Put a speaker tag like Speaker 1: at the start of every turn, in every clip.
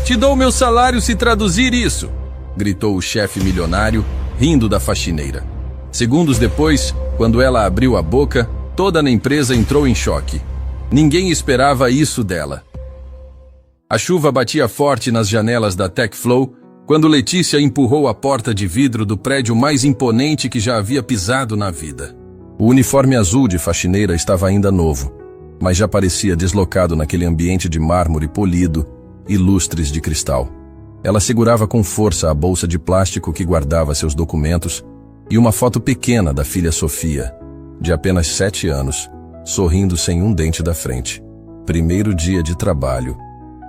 Speaker 1: Te dou meu salário se traduzir isso, gritou o chefe milionário, rindo da faxineira. Segundos depois, quando ela abriu a boca, toda a empresa entrou em choque. Ninguém esperava isso dela. A chuva batia forte nas janelas da TechFlow quando Letícia empurrou a porta de vidro do prédio mais imponente que já havia pisado na vida. O uniforme azul de faxineira estava ainda novo, mas já parecia deslocado naquele ambiente de mármore polido e lustres de cristal. Ela segurava com força a bolsa de plástico que guardava seus documentos e uma foto pequena da filha Sofia, de apenas 7 anos, sorrindo sem um dente da frente. Primeiro dia de trabalho,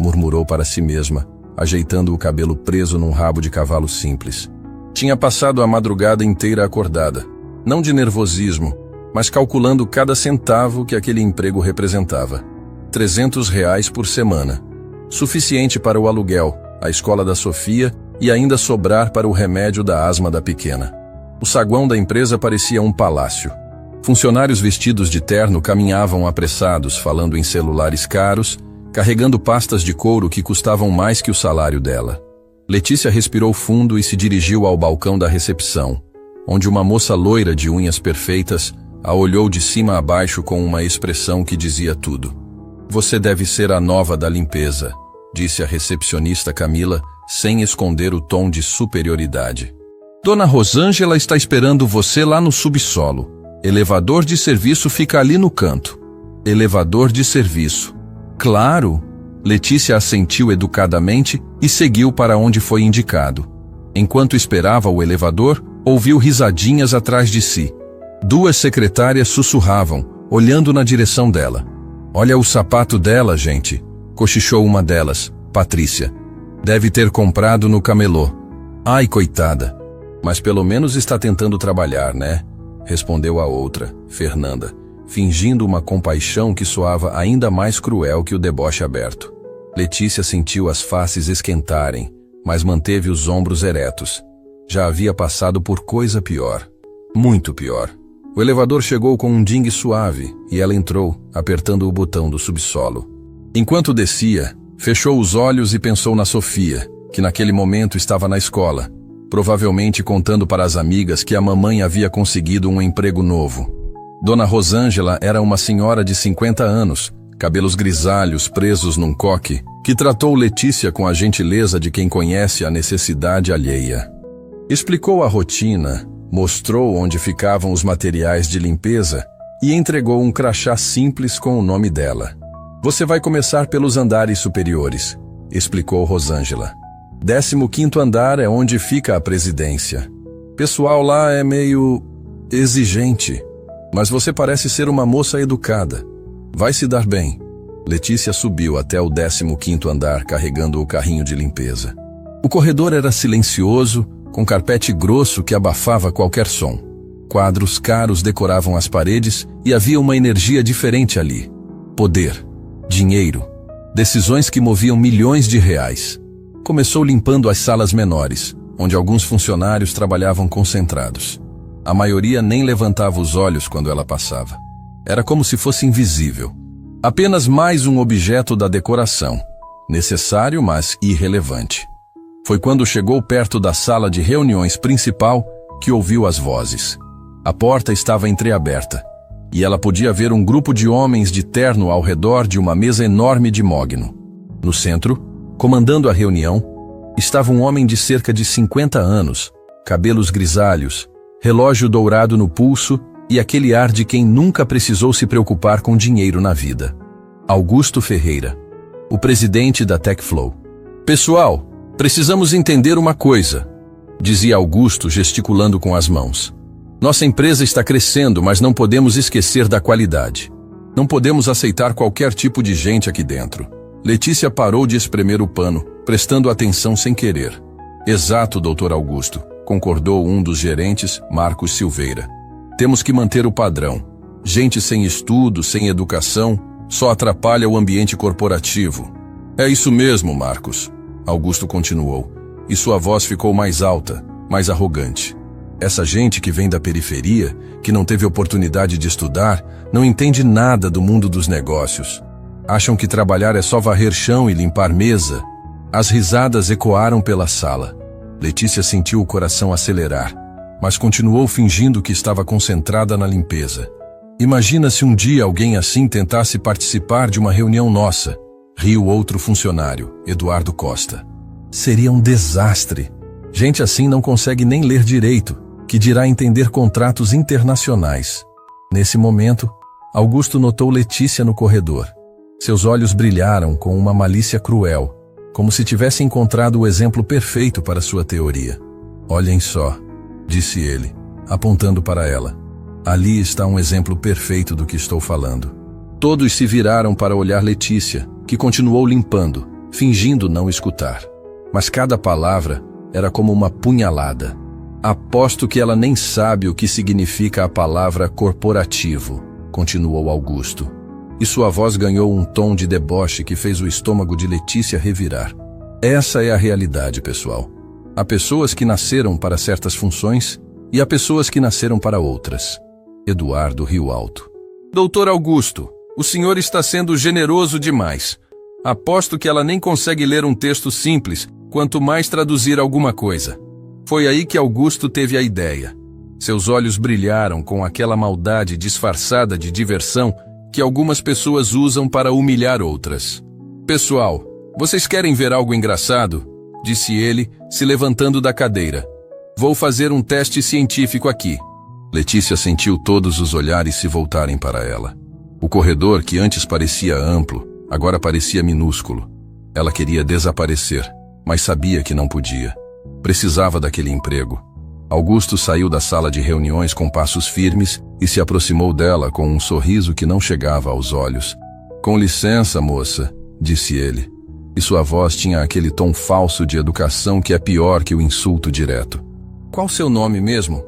Speaker 1: murmurou para si mesma, ajeitando o cabelo preso num rabo de cavalo simples. Tinha passado a madrugada inteira acordada, não de nervosismo, mas calculando cada centavo que aquele emprego representava. R$300 por semana. Suficiente para o aluguel, a escola da Sofia e ainda sobrar para o remédio da asma da pequena. O saguão da empresa parecia um palácio. Funcionários vestidos de terno caminhavam apressados, falando em celulares caros, carregando pastas de couro que custavam mais que o salário dela. Letícia respirou fundo e se dirigiu ao balcão da recepção, onde uma moça loira de unhas perfeitas a olhou de cima a baixo com uma expressão que dizia tudo. Você deve ser a nova da limpeza, disse a recepcionista Camila, sem esconder o tom de superioridade. Dona Rosângela está esperando você lá no subsolo. Elevador de serviço fica ali no canto. Elevador de serviço. Claro! Letícia assentiu educadamente e seguiu para onde foi indicado. Enquanto esperava o elevador, ouviu risadinhas atrás de si. 2 secretárias sussurravam, olhando na direção dela. Olha o sapato dela, gente, cochichou uma delas, Patrícia. Deve ter comprado no camelô. Ai, coitada. Mas pelo menos está tentando trabalhar, né? Respondeu a outra, Fernanda, fingindo uma compaixão que soava ainda mais cruel que o deboche aberto. Letícia sentiu as faces esquentarem, mas manteve os ombros eretos. Já havia passado por coisa pior. Muito pior. O elevador chegou com um ding suave e ela entrou, apertando o botão do subsolo. Enquanto descia, fechou os olhos e pensou na Sofia, que naquele momento estava na escola, provavelmente contando para as amigas que a mamãe havia conseguido um emprego novo. Dona Rosângela era uma senhora de 50 anos, cabelos grisalhos presos num coque, que tratou Letícia com a gentileza de quem conhece a necessidade alheia. Explicou a rotina, mostrou onde ficavam os materiais de limpeza e entregou um crachá simples com o nome dela. Você vai começar pelos andares superiores, explicou Rosângela. 15º andar é onde fica a presidência. Pessoal lá é meio exigente, mas você parece ser uma moça educada. Vai se dar bem. Letícia subiu até o 15º andar carregando o carrinho de limpeza. O corredor era silencioso, com carpete grosso que abafava qualquer som. Quadros caros decoravam as paredes e havia uma energia diferente ali. Poder, dinheiro, decisões que moviam milhões de reais. Começou limpando as salas menores, onde alguns funcionários trabalhavam concentrados. A maioria nem levantava os olhos quando ela passava. Era como se fosse invisível. Apenas mais um objeto da decoração, necessário, mas irrelevante. Foi quando chegou perto da sala de reuniões principal que ouviu as vozes. A porta estava entreaberta, e ela podia ver um grupo de homens de terno ao redor de uma mesa enorme de mogno. No centro, comandando a reunião, estava um homem de cerca de 50 anos, cabelos grisalhos, relógio dourado no pulso e aquele ar de quem nunca precisou se preocupar com dinheiro na vida. Augusto Ferreira, o presidente da TechFlow. Pessoal, precisamos entender uma coisa, dizia Augusto gesticulando com as mãos. Nossa empresa está crescendo, mas não podemos esquecer da qualidade. Não podemos aceitar qualquer tipo de gente aqui dentro. Letícia parou de espremer o pano, prestando atenção sem querer. Exato, doutor Augusto, concordou um dos gerentes, Marcos Silveira. Temos que manter o padrão. Gente sem estudo, sem educação, só atrapalha o ambiente corporativo. É isso mesmo, Marcos, Augusto continuou, e sua voz ficou mais alta, mais arrogante. Essa gente que vem da periferia, que não teve oportunidade de estudar, não entende nada do mundo dos negócios. Acham que trabalhar é só varrer chão e limpar mesa. As risadas ecoaram pela sala. Letícia sentiu o coração acelerar, mas continuou fingindo que estava concentrada na limpeza. Imagina se um dia alguém assim tentasse participar de uma reunião nossa, riu outro funcionário, Eduardo Costa. Seria um desastre. Gente assim não consegue nem ler direito, que dirá entender contratos internacionais. Nesse momento, Augusto notou Letícia no corredor. Seus olhos brilharam com uma malícia cruel, como se tivesse encontrado o exemplo perfeito para sua teoria. Olhem só, disse ele, apontando para ela. Ali está um exemplo perfeito do que estou falando. Todos se viraram para olhar Letícia, que continuou limpando, fingindo não escutar. Mas cada palavra era como uma punhalada. Aposto que ela nem sabe o que significa a palavra corporativo, continuou Augusto. E sua voz ganhou um tom de deboche que fez o estômago de Letícia revirar. Essa é a realidade, pessoal. Há pessoas que nasceram para certas funções e há pessoas que nasceram para outras. Eduardo riu alto. Doutor Augusto, o senhor está sendo generoso demais. Aposto que ela nem consegue ler um texto simples, quanto mais traduzir alguma coisa. Foi aí que Augusto teve a ideia. Seus olhos brilharam com aquela maldade disfarçada de diversão que algumas pessoas usam para humilhar outras. Pessoal, vocês querem ver algo engraçado? Disse ele, se levantando da cadeira. Vou fazer um teste científico aqui. Letícia sentiu todos os olhares se voltarem para ela. O corredor, que antes parecia amplo, agora parecia minúsculo. Ela queria desaparecer, mas sabia que não podia. Precisava daquele emprego. Augusto saiu da sala de reuniões com passos firmes e se aproximou dela com um sorriso que não chegava aos olhos. Com licença, moça, disse ele. E sua voz tinha aquele tom falso de educação que é pior que o insulto direto. Qual seu nome mesmo?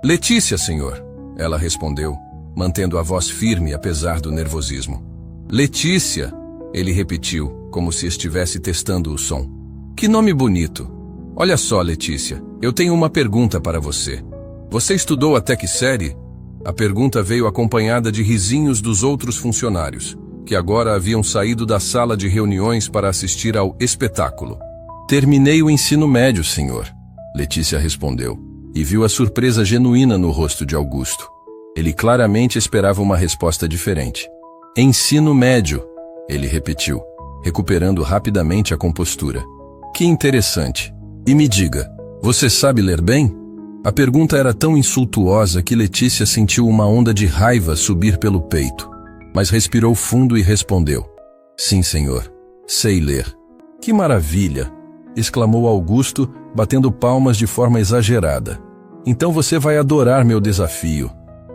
Speaker 1: Letícia, senhor, ela respondeu, mantendo a voz firme apesar do nervosismo. Letícia, ele repetiu, como se estivesse testando o som. Que nome bonito. Olha só, Letícia, eu tenho uma pergunta para você. Você estudou até que série? A pergunta veio acompanhada de risinhos dos outros funcionários, que agora haviam saído da sala de reuniões para assistir ao espetáculo. Terminei o ensino médio, senhor, Letícia respondeu. E viu a surpresa genuína no rosto de Augusto. Ele claramente esperava uma resposta diferente. Ensino médio, ele repetiu, recuperando rapidamente a compostura. Que interessante. E me diga, você sabe ler bem? A pergunta era tão insultuosa que Letícia sentiu uma onda de raiva subir pelo peito, mas respirou fundo e respondeu. Sim, senhor. Sei ler. Que maravilha! Exclamou Augusto, batendo palmas de forma exagerada. Então você vai adorar meu desafio.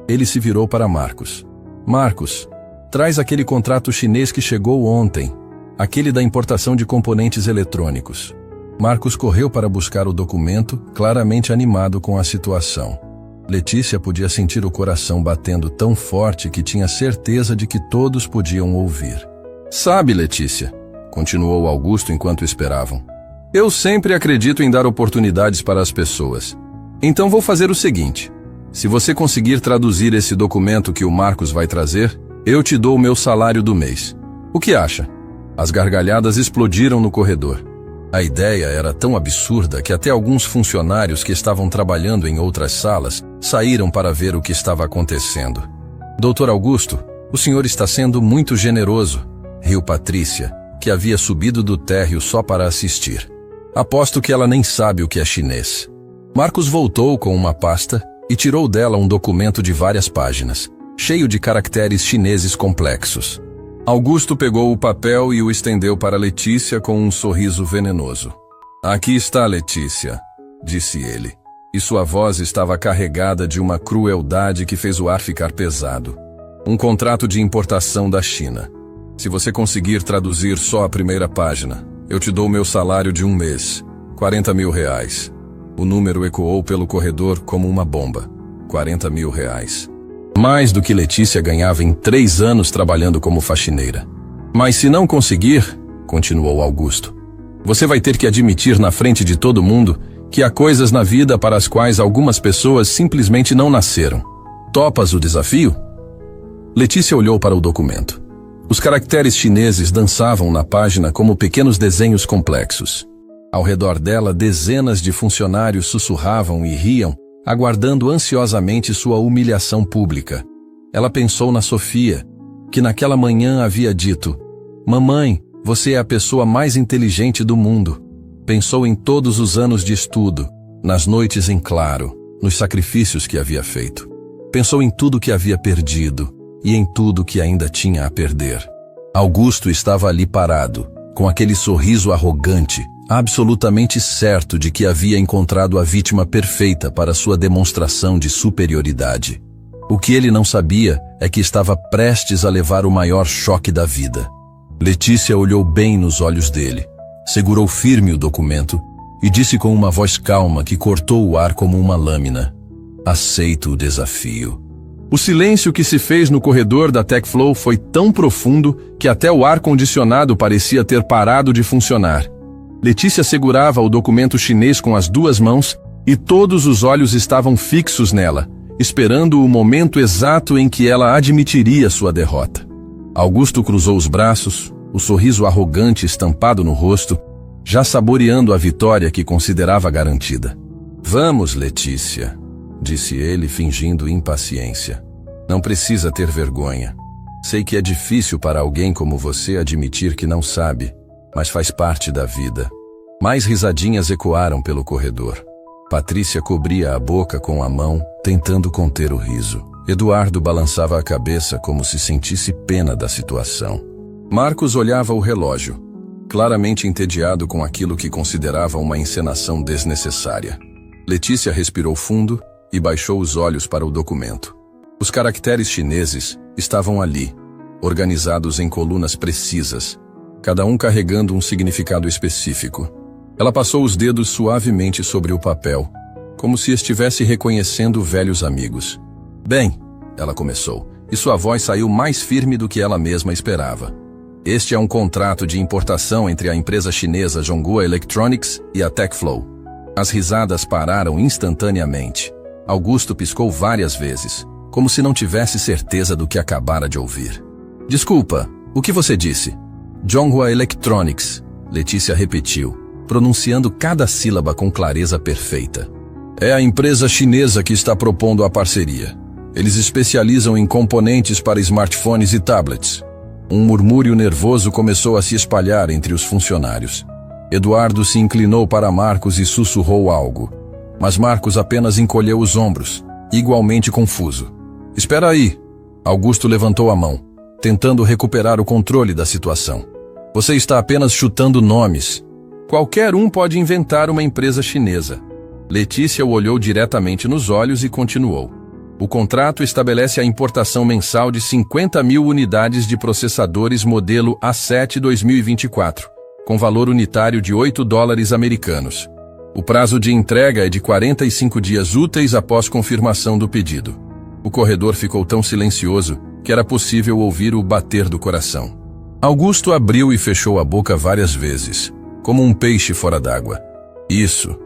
Speaker 1: Ele se virou para Marcos. Marcos, traz aquele contrato chinês que chegou ontem, aquele da importação de componentes eletrônicos. Marcos correu para buscar o documento, claramente animado com a situação. Letícia podia sentir o coração batendo tão forte que tinha certeza de que todos podiam ouvir. Sabe, Letícia, continuou Augusto enquanto esperavam. Eu sempre acredito em dar oportunidades para as pessoas. Então vou fazer o seguinte. Se você conseguir traduzir esse documento que o Marcos vai trazer, eu te dou o meu salário do mês. O que acha? As gargalhadas explodiram no corredor. A ideia era tão absurda que até alguns funcionários que estavam trabalhando em outras salas saíram para ver o que estava acontecendo. Doutor Augusto, o senhor está sendo muito generoso, riu Patrícia, que havia subido do térreo só para assistir. Aposto que ela nem sabe o que é chinês. Marcos voltou com uma pasta e tirou dela um documento de várias páginas, cheio de caracteres chineses complexos. Augusto pegou o papel e o estendeu para Letícia com um sorriso venenoso. Aqui está, Letícia, disse ele, e sua voz estava carregada de uma crueldade que fez o ar ficar pesado. Um contrato de importação da China. Se você conseguir traduzir só a primeira página, eu te dou meu salário de um mês, 40 mil reais. O número ecoou pelo corredor como uma bomba. 40 mil reais. Mais do que Letícia ganhava em 3 anos trabalhando como faxineira. Mas se não conseguir, continuou Augusto, você vai ter que admitir na frente de todo mundo que há coisas na vida para as quais algumas pessoas simplesmente não nasceram. Topas o desafio? Letícia olhou para o documento. Os caracteres chineses dançavam na página como pequenos desenhos complexos. Ao redor dela, dezenas de funcionários sussurravam e riam, aguardando ansiosamente sua humilhação pública. Ela pensou na Sofia, que naquela manhã havia dito: "Mamãe, você é a pessoa mais inteligente do mundo." Pensou em todos os anos de estudo, nas noites em claro, nos sacrifícios que havia feito. Pensou em tudo que havia perdido e em tudo que ainda tinha a perder. Augusto estava ali parado, com aquele sorriso arrogante, absolutamente certo de que havia encontrado a vítima perfeita para sua demonstração de superioridade. O que ele não sabia é que estava prestes a levar o maior choque da vida. Letícia olhou bem nos olhos dele, segurou firme o documento e disse com uma voz calma que cortou o ar como uma lâmina: "Aceito o desafio." O silêncio que se fez no corredor da TechFlow foi tão profundo que até o ar-condicionado parecia ter parado de funcionar. Letícia segurava o documento chinês com as duas mãos e todos os olhos estavam fixos nela, esperando o momento exato em que ela admitiria sua derrota. Augusto cruzou os braços, o sorriso arrogante estampado no rosto, já saboreando a vitória que considerava garantida. "Vamos, Letícia", disse ele, fingindo impaciência. "Não precisa ter vergonha. Sei que é difícil para alguém como você admitir que não sabe, mas faz parte da vida." Mais risadinhas ecoaram pelo corredor. Patrícia cobria a boca com a mão, tentando conter o riso. Eduardo balançava a cabeça como se sentisse pena da situação. Marcos olhava o relógio, claramente entediado com aquilo que considerava uma encenação desnecessária. Letícia respirou fundo e baixou os olhos para o documento. Os caracteres chineses estavam ali, organizados em colunas precisas, cada um carregando um significado específico. Ela passou os dedos suavemente sobre o papel, como se estivesse reconhecendo velhos amigos. "Bem", ela começou, e sua voz saiu mais firme do que ela mesma esperava. "Este é um contrato de importação entre a empresa chinesa Zhonghua Electronics e a TechFlow." As risadas pararam instantaneamente. Augusto piscou várias vezes, como se não tivesse certeza do que acabara de ouvir. "Desculpa, o que você disse?" "Zhonghua Electronics", Letícia repetiu, pronunciando cada sílaba com clareza perfeita. "É a empresa chinesa que está propondo a parceria. Eles especializam em componentes para smartphones e tablets." Um murmúrio nervoso começou a se espalhar entre os funcionários. Eduardo se inclinou para Marcos e sussurrou algo, mas Marcos apenas encolheu os ombros, igualmente confuso. "Espera aí." Augusto levantou a mão, tentando recuperar o controle da situação. "Você está apenas chutando nomes. Qualquer um pode inventar uma empresa chinesa." Letícia o olhou diretamente nos olhos e continuou: "O contrato estabelece a importação mensal de 50.000 unidades de processadores modelo A7 2024, com valor unitário de $8 americanos. O prazo de entrega é de 45 dias úteis após confirmação do pedido." O corredor ficou tão silencioso que era possível ouvir o bater do coração. Augusto abriu e fechou a boca várias vezes, como um peixe fora d'água. Isso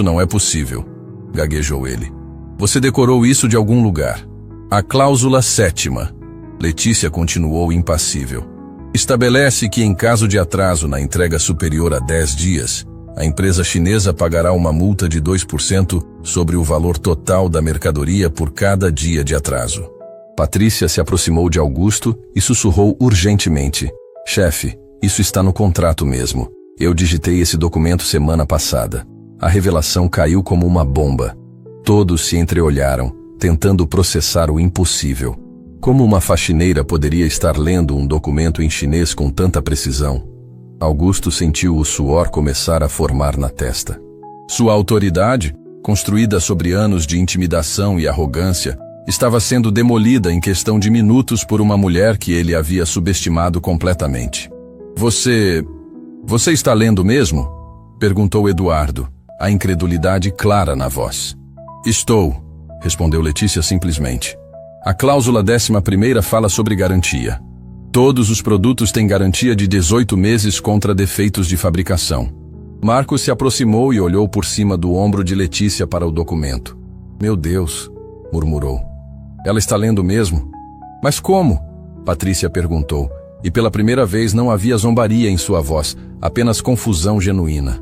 Speaker 1: não é possível", gaguejou ele. "Você decorou isso de algum lugar." "A cláusula 7ª, Letícia continuou impassível. "Estabelece que em caso de atraso na entrega superior a 10 dias, a empresa chinesa pagará uma multa de 2% sobre o valor total da mercadoria por cada dia de atraso." Patrícia se aproximou de Augusto e sussurrou urgentemente: "Chefe, isso está no contrato mesmo. Eu digitei esse documento semana passada." A revelação caiu como uma bomba. Todos se entreolharam, tentando processar o impossível. Como uma faxineira poderia estar lendo um documento em chinês com tanta precisão? Augusto sentiu o suor começar a formar na testa. Sua autoridade, construída sobre anos de intimidação e arrogância, estava sendo demolida em questão de minutos por uma mulher que ele havia subestimado completamente. Você está lendo mesmo?" perguntou Eduardo, a incredulidade clara na voz. "Estou", respondeu Letícia simplesmente. "A cláusula 11ª fala sobre garantia. Todos os produtos têm garantia de 18 meses contra defeitos de fabricação." Marcos se aproximou e olhou por cima do ombro de Letícia para o documento. "Meu Deus", murmurou. "Ela está lendo mesmo?" "Mas como?" Patrícia perguntou, E pela primeira vez não havia zombaria em sua voz, apenas confusão genuína.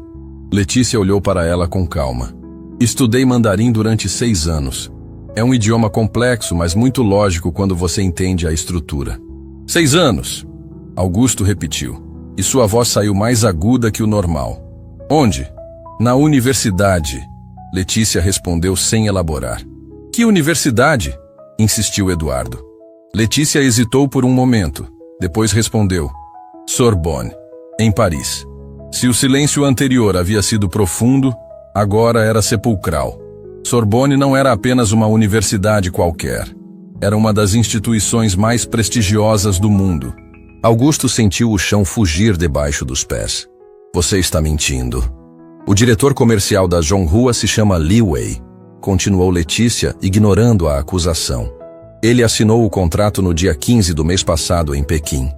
Speaker 1: Letícia olhou para ela com calma. Estudei mandarim durante 6 anos. É um idioma complexo, mas muito lógico quando você entende a estrutura. 6 anos, Augusto repetiu, e sua voz saiu mais aguda que o normal. Onde? Na universidade, Letícia respondeu sem elaborar. Que universidade? Insistiu Eduardo. Letícia hesitou por um momento, depois respondeu. Sorbonne, em Paris. Se o silêncio anterior havia sido profundo, agora era sepulcral. Sorbonne não era apenas uma universidade qualquer. Era uma das instituições mais prestigiosas do mundo. Augusto sentiu o chão fugir debaixo dos pés. Você está mentindo. O diretor comercial da Zhonghua se chama Li Wei, continuou Letícia, ignorando a acusação. Ele assinou o contrato no dia 15 do mês passado em Pequim.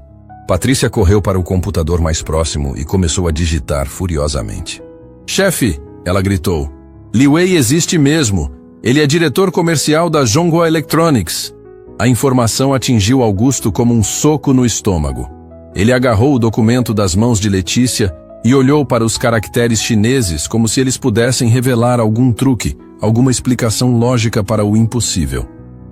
Speaker 1: Patrícia correu para o computador mais próximo e começou a digitar furiosamente. Chefe, ela gritou. Li Wei existe mesmo. Ele é diretor comercial da Zhonghua Electronics. A informação atingiu Augusto como um soco no estômago. Ele agarrou o documento das mãos de Letícia e olhou para os caracteres chineses como se eles pudessem revelar algum truque, alguma explicação lógica para o impossível.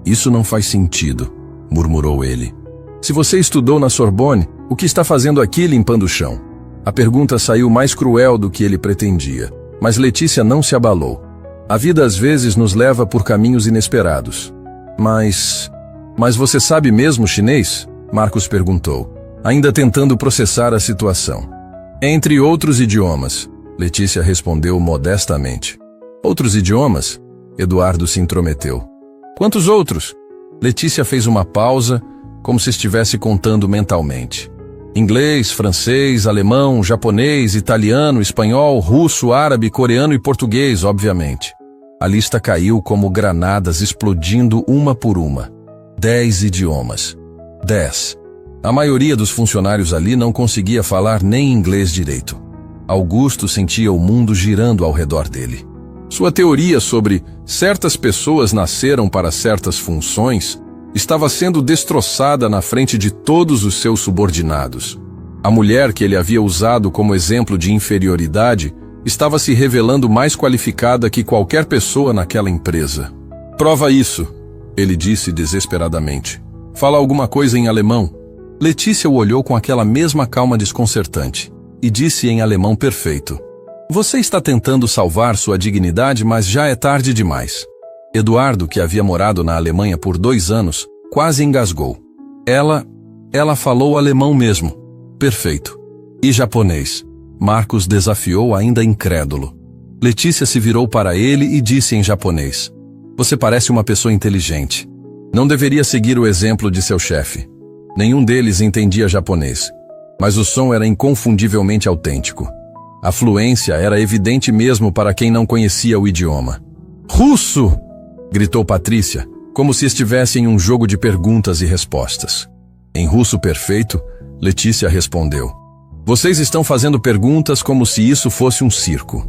Speaker 1: Isso não faz sentido, murmurou ele. Se você estudou na Sorbonne, o que está fazendo aqui limpando o chão? A pergunta saiu mais cruel do que ele pretendia. Mas Letícia não se abalou. A vida às vezes nos leva por caminhos inesperados. Mas você sabe mesmo chinês? Marcos perguntou, ainda tentando processar a situação. Entre outros idiomas, Letícia respondeu modestamente. Outros idiomas? Eduardo se intrometeu. Quantos outros? Letícia fez uma pausa, como se estivesse contando mentalmente. Inglês, francês, alemão, japonês, italiano, espanhol, russo, árabe, coreano e português, obviamente. A lista caiu como granadas explodindo uma por uma. 10 idiomas. 10. A maioria dos funcionários ali não conseguia falar nem inglês direito. Augusto sentia o mundo girando ao redor dele. Sua teoria sobre certas pessoas nasceram para certas funções estava sendo destroçada na frente de todos os seus subordinados. A mulher que ele havia usado como exemplo de inferioridade estava se revelando mais qualificada que qualquer pessoa naquela empresa. Prova isso, ele disse desesperadamente. Fala alguma coisa em alemão. Letícia o olhou com aquela mesma calma desconcertante e disse em alemão perfeito. Você está tentando salvar sua dignidade, mas já é tarde demais. Eduardo, que havia morado na Alemanha por 2 anos, quase engasgou. Ela falou alemão mesmo. Perfeito. E japonês? Marcos desafiou ainda incrédulo. Letícia se virou para ele e disse em japonês. Você parece uma pessoa inteligente. Não deveria seguir o exemplo de seu chefe. Nenhum deles entendia japonês, mas o som era inconfundivelmente autêntico. A fluência era evidente mesmo para quem não conhecia o idioma. Russo! Gritou Patrícia, como se estivesse em um jogo de perguntas e respostas. Em russo perfeito, Letícia respondeu. Vocês estão fazendo perguntas como se isso fosse um circo.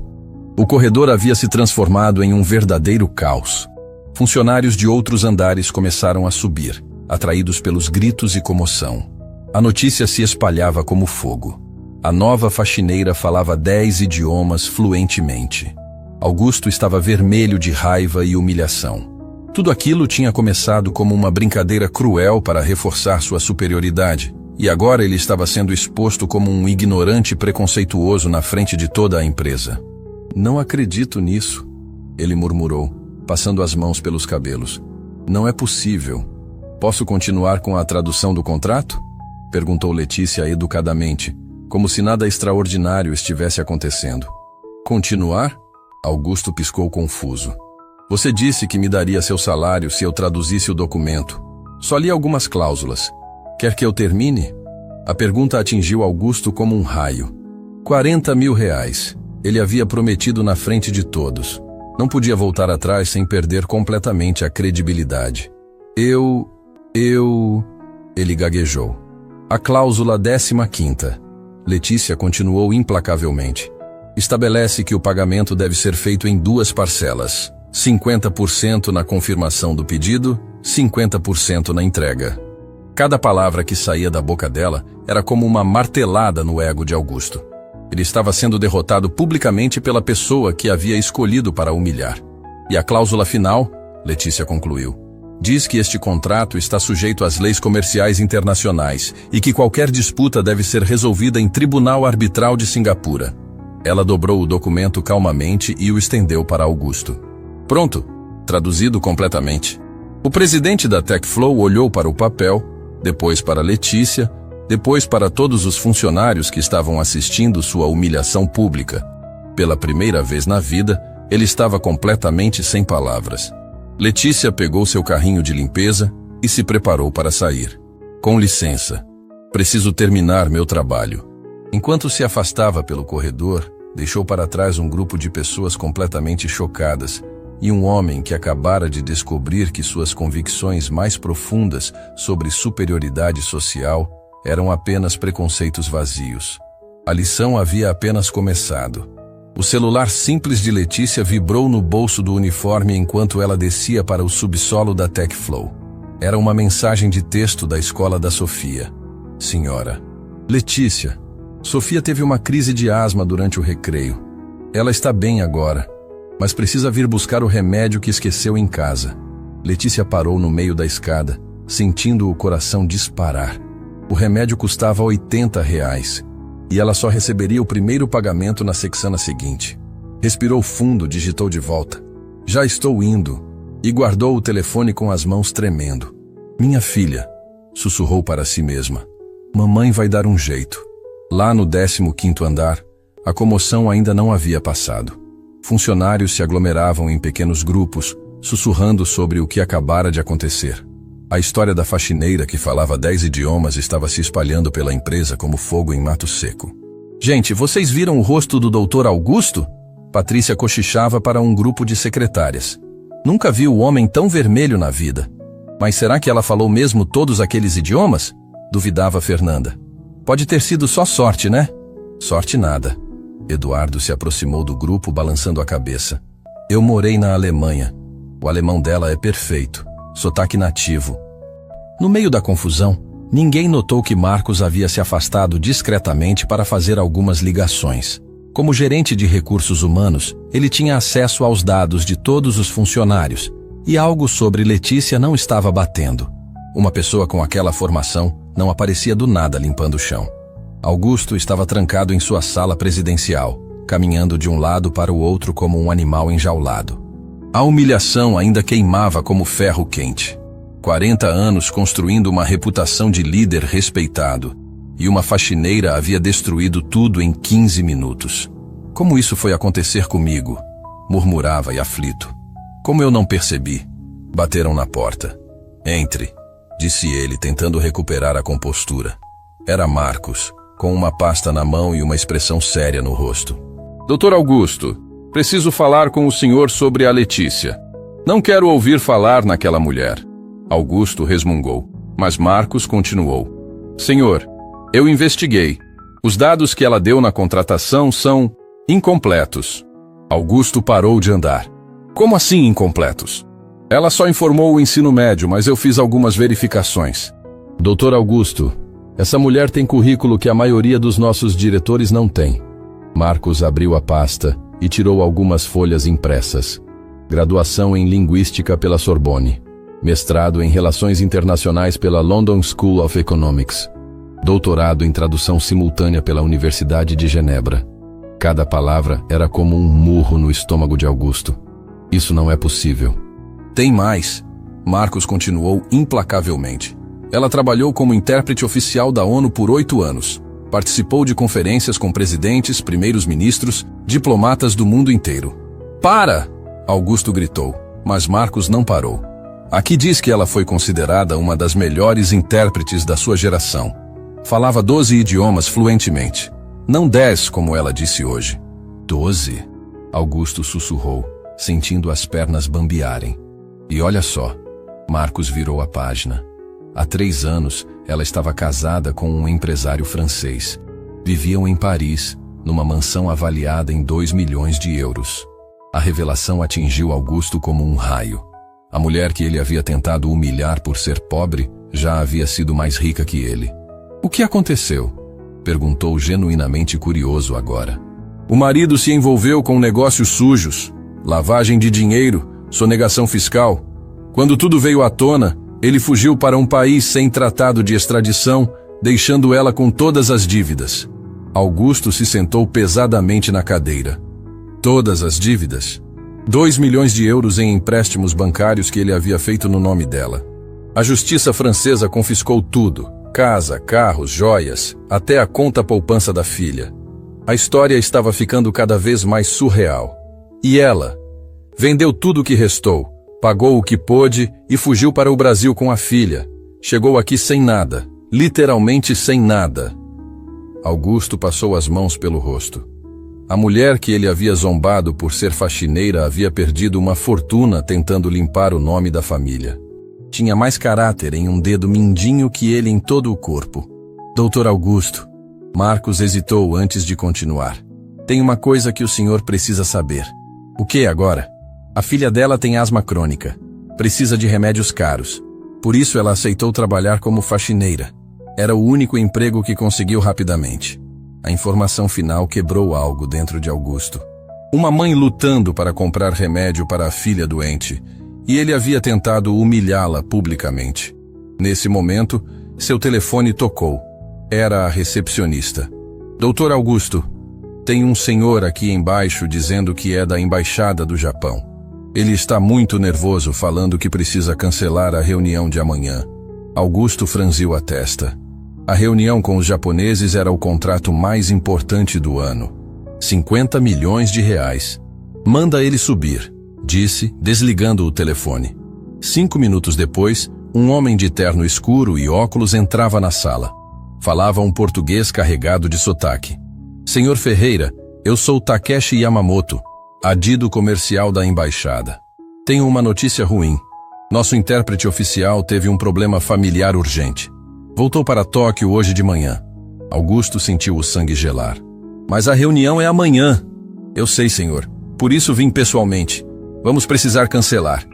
Speaker 1: O corredor havia se transformado em um verdadeiro caos. Funcionários de outros andares começaram a subir, atraídos pelos gritos e comoção. A notícia se espalhava como fogo. A nova faxineira falava 10 idiomas fluentemente. Augusto estava vermelho de raiva e humilhação. Tudo aquilo tinha começado como uma brincadeira cruel para reforçar sua superioridade, e agora ele estava sendo exposto como um ignorante preconceituoso na frente de toda a empresa. Não acredito nisso, ele murmurou, passando as mãos pelos cabelos. Não é possível. Posso continuar com a tradução do contrato? Perguntou Letícia educadamente, como se nada extraordinário estivesse acontecendo. Continuar? Augusto piscou confuso. Você disse que me daria seu salário se eu traduzisse o documento. Só li algumas cláusulas. Quer que eu termine? A pergunta atingiu Augusto como um raio. 40 mil reais. Ele havia prometido na frente de todos. Não podia voltar atrás sem perder completamente a credibilidade. Ele gaguejou. A cláusula 15ª. Letícia continuou implacavelmente. Estabelece que o pagamento deve ser feito em 2 parcelas. 50% na confirmação do pedido, 50% na entrega. Cada palavra que saía da boca dela era como uma martelada no ego de Augusto. Ele estava sendo derrotado publicamente pela pessoa que havia escolhido para humilhar. E a cláusula final, Letícia concluiu, diz que este contrato está sujeito às leis comerciais internacionais e que qualquer disputa deve ser resolvida em Tribunal Arbitral de Singapura. Ela dobrou o documento calmamente e o estendeu para Augusto. Pronto, traduzido completamente. O presidente da TechFlow olhou para o papel, depois para Letícia, depois para todos os funcionários que estavam assistindo sua humilhação pública. Pela primeira vez na vida, ele estava completamente sem palavras. Letícia pegou seu carrinho de limpeza e se preparou para sair. Com licença, preciso terminar meu trabalho. Enquanto se afastava pelo corredor, deixou para trás um grupo de pessoas completamente chocadas e um homem que acabara de descobrir que suas convicções mais profundas sobre superioridade social eram apenas preconceitos vazios. A lição havia apenas começado. O celular simples de Letícia vibrou no bolso do uniforme enquanto ela descia para o subsolo da TechFlow. Era uma mensagem de texto da escola da Sofia. Senhora Letícia, Sofia teve uma crise de asma durante o recreio. Ela está bem agora, mas precisa vir buscar o remédio que esqueceu em casa. Letícia parou no meio da escada, sentindo o coração disparar. O remédio custava R$80 e ela só receberia o primeiro pagamento na sexana seguinte. Respirou fundo, digitou de volta. Já estou indo. E guardou o telefone com as mãos tremendo. Minha filha, sussurrou para si mesma. Mamãe vai dar um jeito. Lá no 15º andar, a comoção ainda não havia passado. Funcionários se aglomeravam em pequenos grupos, sussurrando sobre o que acabara de acontecer. A história da faxineira que falava 10 idiomas estava se espalhando pela empresa como fogo em mato seco. Gente, vocês viram o rosto do Dr. Augusto? Patrícia cochichava para um grupo de secretárias. Nunca vi o homem tão vermelho na vida. Mas será que ela falou mesmo todos aqueles idiomas? Duvidava Fernanda. Pode ter sido só sorte, né? Sorte nada. Eduardo se aproximou do grupo balançando a cabeça. Eu morei na Alemanha. O alemão dela é perfeito. Sotaque nativo. No meio da confusão, ninguém notou que Marcos havia se afastado discretamente para fazer algumas ligações. Como gerente de recursos humanos, ele tinha acesso aos dados de todos os funcionários, e algo sobre Letícia não estava batendo. Uma pessoa com aquela formação não aparecia do nada limpando o chão. Augusto estava trancado em sua sala presidencial, caminhando de um lado para o outro como um animal enjaulado. A humilhação ainda queimava como ferro quente. 40 anos construindo uma reputação de líder respeitado, e uma faxineira havia destruído tudo em 15 minutos. Como isso foi acontecer comigo? Murmurava e aflito. Como eu não percebi? Bateram na porta. Entre, disse ele, tentando recuperar a compostura. Era Marcos, com uma pasta na mão e uma expressão séria no rosto. Dr. Augusto, preciso falar com o senhor sobre a Letícia. Não quero ouvir falar naquela mulher. Augusto resmungou, mas Marcos continuou. Senhor, eu investiguei. Os dados que ela deu na contratação são incompletos. Augusto parou de andar. Como assim incompletos? Ela só informou o ensino médio, mas eu fiz algumas verificações. Dr. Augusto, essa mulher tem currículo que a maioria dos nossos diretores não tem. Marcos abriu a pasta e tirou algumas folhas impressas. Graduação em Linguística pela Sorbonne. Mestrado em Relações Internacionais pela London School of Economics. Doutorado em Tradução Simultânea pela Universidade de Genebra. Cada palavra era como um murro no estômago de Augusto. Isso não é possível. Tem mais. Marcos continuou implacavelmente. Ela trabalhou como intérprete oficial da ONU por 8 anos. Participou de conferências com presidentes, primeiros ministros, diplomatas do mundo inteiro. Para! Augusto gritou, mas Marcos não parou. Aqui diz que ela foi considerada uma das melhores intérpretes da sua geração. Falava 12 idiomas fluentemente. Não 10, como ela disse hoje. 12? Augusto sussurrou, sentindo as pernas bambearem. E olha só, Marcos virou a página. Há 3 anos, ela estava casada com um empresário francês. Viviam em Paris, numa mansão avaliada em 2 milhões de euros. A revelação atingiu Augusto como um raio. A mulher que ele havia tentado humilhar por ser pobre já havia sido mais rica que ele. O que aconteceu? Perguntou genuinamente curioso agora. O marido se envolveu com negócios sujos, lavagem de dinheiro, sonegação fiscal. Quando tudo veio à tona, ele fugiu para um país sem tratado de extradição, deixando ela com todas as dívidas. Augusto se sentou pesadamente na cadeira. Todas as dívidas? 2 milhões de euros em empréstimos bancários que ele havia feito no nome dela. A justiça francesa confiscou tudo: casa, carros, joias, até a conta poupança da filha. A história estava ficando cada vez mais surreal. E ela? Vendeu tudo o que restou, pagou o que pôde e fugiu para o Brasil com a filha. Chegou aqui sem nada, literalmente sem nada. Augusto passou as mãos pelo rosto. A mulher que ele havia zombado por ser faxineira havia perdido uma fortuna tentando limpar o nome da família. Tinha mais caráter em um dedo mindinho que ele em todo o corpo. Doutor Augusto. Marcos hesitou antes de continuar. Tem uma coisa que o senhor precisa saber. O que agora? A filha dela tem asma crônica. Precisa de remédios caros. Por isso ela aceitou trabalhar como faxineira. Era o único emprego que conseguiu rapidamente. A informação final quebrou algo dentro de Augusto. Uma mãe lutando para comprar remédio para a filha doente, e ele havia tentado humilhá-la publicamente. Nesse momento, seu telefone tocou. Era a recepcionista. Doutor Augusto, tem um senhor aqui embaixo dizendo que é da embaixada do Japão. Ele está muito nervoso falando que precisa cancelar a reunião de amanhã. Augusto franziu a testa. A reunião com os japoneses era o contrato mais importante do ano. 50 milhões de reais. Manda ele subir, disse, desligando o telefone. 5 minutos depois, um homem de terno escuro e óculos entrava na sala. Falava um português carregado de sotaque. Senhor Ferreira, eu sou Takeshi Yamamoto, adido comercial da embaixada. Tenho uma notícia ruim. Nosso intérprete oficial teve um problema familiar urgente. Voltou para Tóquio hoje de manhã. Augusto sentiu o sangue gelar. Mas a reunião é amanhã. Eu sei, senhor. Por isso vim pessoalmente. Vamos precisar cancelar.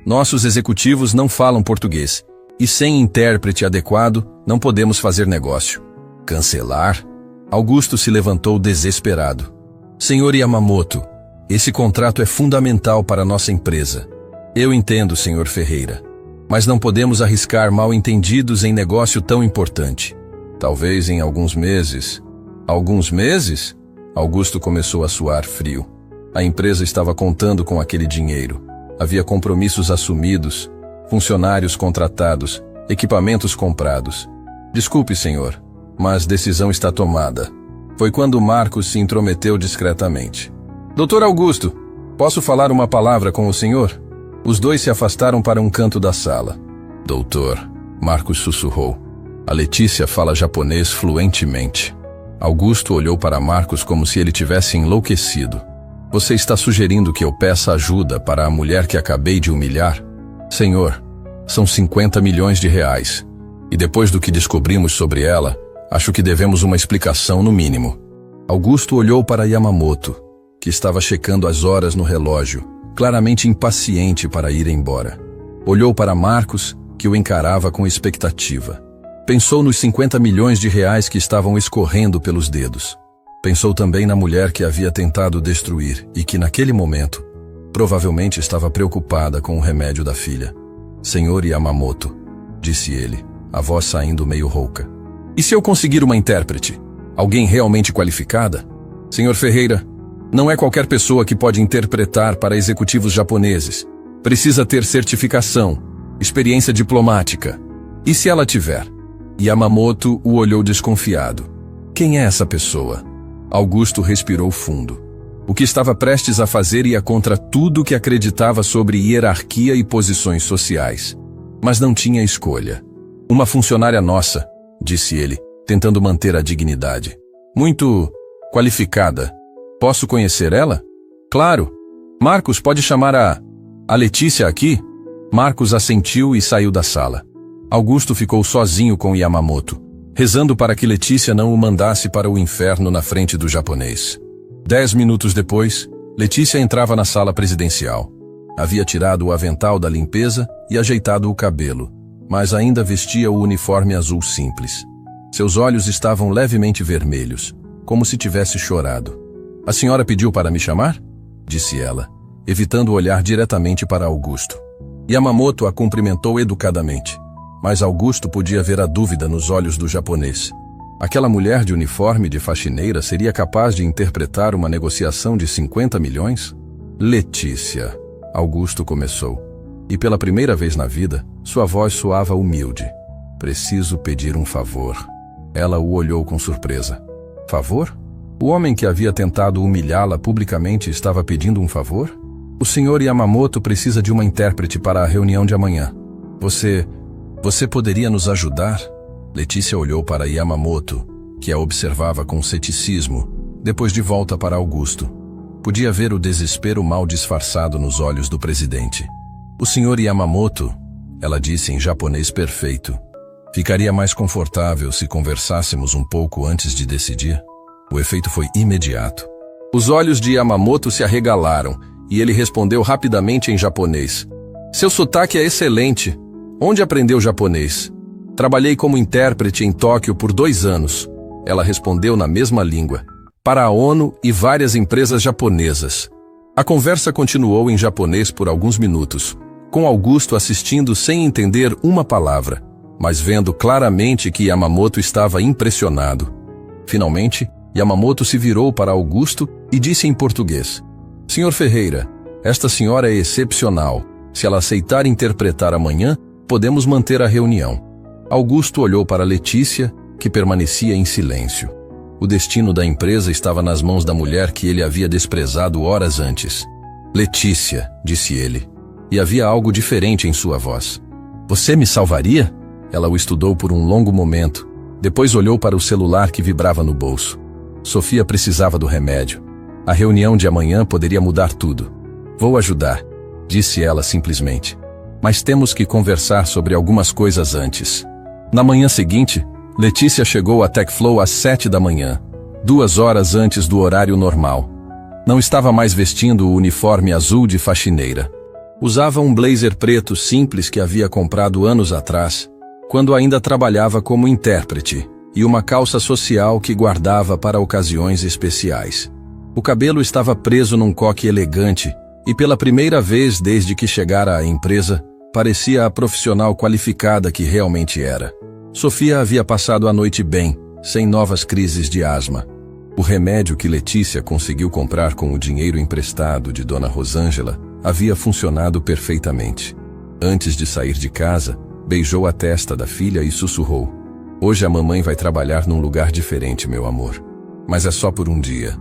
Speaker 1: Nossos executivos não falam português. E sem intérprete adequado, não podemos fazer negócio. Cancelar? Augusto se levantou desesperado. Senhor Yamamoto, esse contrato é fundamental para nossa empresa. Eu entendo, senhor Ferreira. Mas não podemos arriscar mal-entendidos em negócio tão importante. Talvez em alguns meses. Alguns meses? Augusto começou a suar frio. A empresa estava contando com aquele dinheiro. Havia compromissos assumidos, funcionários contratados, equipamentos comprados. Desculpe, senhor, mas decisão está tomada. Foi quando Marcos se intrometeu discretamente. Doutor Augusto, posso falar uma palavra com o senhor? Os dois se afastaram para um canto da sala. Doutor, Marcos sussurrou. A Letícia fala japonês fluentemente. Augusto olhou para Marcos como se ele tivesse enlouquecido. Você está sugerindo que eu peça ajuda para a mulher que acabei de humilhar? Senhor, são 50 milhões de reais. E depois do que descobrimos sobre ela, acho que devemos uma explicação no mínimo. Augusto olhou para Yamamoto, que estava checando as horas no relógio, claramente impaciente para ir embora. Olhou para Marcos, que o encarava com expectativa. Pensou nos 50 milhões de reais que estavam escorrendo pelos dedos. Pensou também na mulher que havia tentado destruir e que, naquele momento, provavelmente estava preocupada com o remédio da filha. Senhor Yamamoto, disse ele, a voz saindo meio rouca. E se eu conseguir uma intérprete? Alguém realmente qualificada? Senhor Ferreira, não é qualquer pessoa que pode interpretar para executivos japoneses. Precisa ter certificação, experiência diplomática. E se ela tiver? Yamamoto o olhou desconfiado. Quem é essa pessoa? Augusto respirou fundo. O que estava prestes a fazer ia contra tudo que acreditava sobre hierarquia e posições sociais. Mas não tinha escolha. Uma funcionária nossa, disse ele, tentando manter a dignidade. Muito qualificada. Posso conhecer ela? Claro. Marcos, pode chamar a Letícia aqui? Marcos assentiu e saiu da sala. Augusto ficou sozinho com Yamamoto, rezando para que Letícia não o mandasse para o inferno na frente do japonês. 10 minutos depois, Letícia entrava na sala presidencial. Havia tirado o avental da limpeza e ajeitado o cabelo, mas ainda vestia o uniforme azul simples. Seus olhos estavam levemente vermelhos, como se tivesse chorado. "A senhora pediu para me chamar?" disse ela, evitando olhar diretamente para Augusto. Yamamoto a cumprimentou educadamente, mas Augusto podia ver a dúvida nos olhos do japonês. Aquela mulher de uniforme de faxineira seria capaz de interpretar uma negociação de 50 milhões? "Letícia", Augusto começou, e pela primeira vez na vida, sua voz soava humilde. "Preciso pedir um favor." Ela o olhou com surpresa. "Favor?" O homem que havia tentado humilhá-la publicamente estava pedindo um favor? "O senhor Yamamoto precisa de uma intérprete para a reunião de amanhã. Você poderia nos ajudar?" Letícia olhou para Yamamoto, que a observava com ceticismo, depois de volta para Augusto. Podia ver o desespero mal disfarçado nos olhos do presidente. "O senhor Yamamoto", ela disse em japonês perfeito, "ficaria mais confortável se conversássemos um pouco antes de decidir?" O efeito foi imediato. Os olhos de Yamamoto se arregalaram e ele respondeu rapidamente em japonês. "Seu sotaque é excelente. Onde aprendeu japonês?" "Trabalhei como intérprete em Tóquio por 2 anos. Ela respondeu na mesma língua. "Para a ONU e várias empresas japonesas." A conversa continuou em japonês por alguns minutos, com Augusto assistindo sem entender uma palavra, mas vendo claramente que Yamamoto estava impressionado. Finalmente, Yamamoto se virou para Augusto e disse em português: "Senhor Ferreira, esta senhora é excepcional. Se ela aceitar interpretar amanhã, podemos manter a reunião." Augusto olhou para Letícia, que permanecia em silêncio. O destino da empresa estava nas mãos da mulher que ele havia desprezado horas antes. "Letícia", disse ele, e havia algo diferente em sua voz. "Você me salvaria?" Ela o estudou por um longo momento, depois olhou para o celular que vibrava no bolso. Sofia precisava do remédio. A reunião de amanhã poderia mudar tudo. "Vou ajudar", disse ela simplesmente. "Mas temos que conversar sobre algumas coisas antes." Na manhã seguinte, Letícia chegou a TechFlow às 7 da manhã, 2 horas antes do horário normal. Não estava mais vestindo o uniforme azul de faxineira. Usava um blazer preto simples que havia comprado anos atrás, quando ainda trabalhava como intérprete, e uma calça social que guardava para ocasiões especiais. O cabelo estava preso num coque elegante e pela primeira vez desde que chegara à empresa, parecia a profissional qualificada que realmente era. Sofia havia passado a noite bem, sem novas crises de asma. O remédio que Letícia conseguiu comprar com o dinheiro emprestado de Dona Rosângela havia funcionado perfeitamente. Antes de sair de casa, beijou a testa da filha e sussurrou: "Hoje a mamãe vai trabalhar num lugar diferente, meu amor. Mas é só por um dia."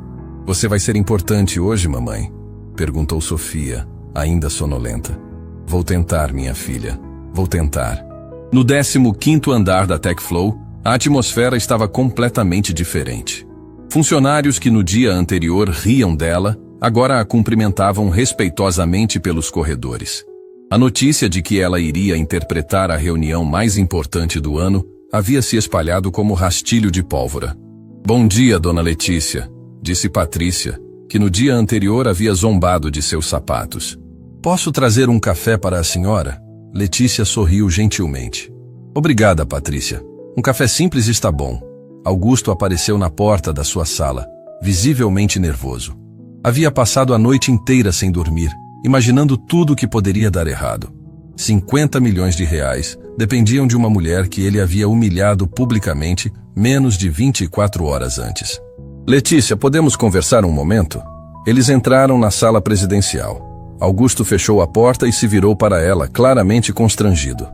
Speaker 1: "Você vai ser importante hoje, mamãe?" perguntou Sofia, ainda sonolenta. "Vou tentar, minha filha. Vou tentar." No 15º andar da TechFlow, a atmosfera estava completamente diferente. Funcionários que no dia anterior riam dela, agora a cumprimentavam respeitosamente pelos corredores. A notícia de que ela iria interpretar a reunião mais importante do ano havia se espalhado como rastilho de pólvora. "Bom dia, dona Letícia", disse Patrícia, que no dia anterior havia zombado de seus sapatos. "Posso trazer um café para a senhora?" Letícia sorriu gentilmente. "Obrigada, Patrícia. Um café simples está bom." Augusto apareceu na porta da sua sala, visivelmente nervoso. Havia passado a noite inteira sem dormir, imaginando tudo o que poderia dar errado. 50 milhões de reais dependiam de uma mulher que ele havia humilhado publicamente menos de 24 horas antes. "Letícia, podemos conversar um momento?" Eles entraram na sala presidencial. Augusto fechou a porta e se virou para ela, claramente constrangido.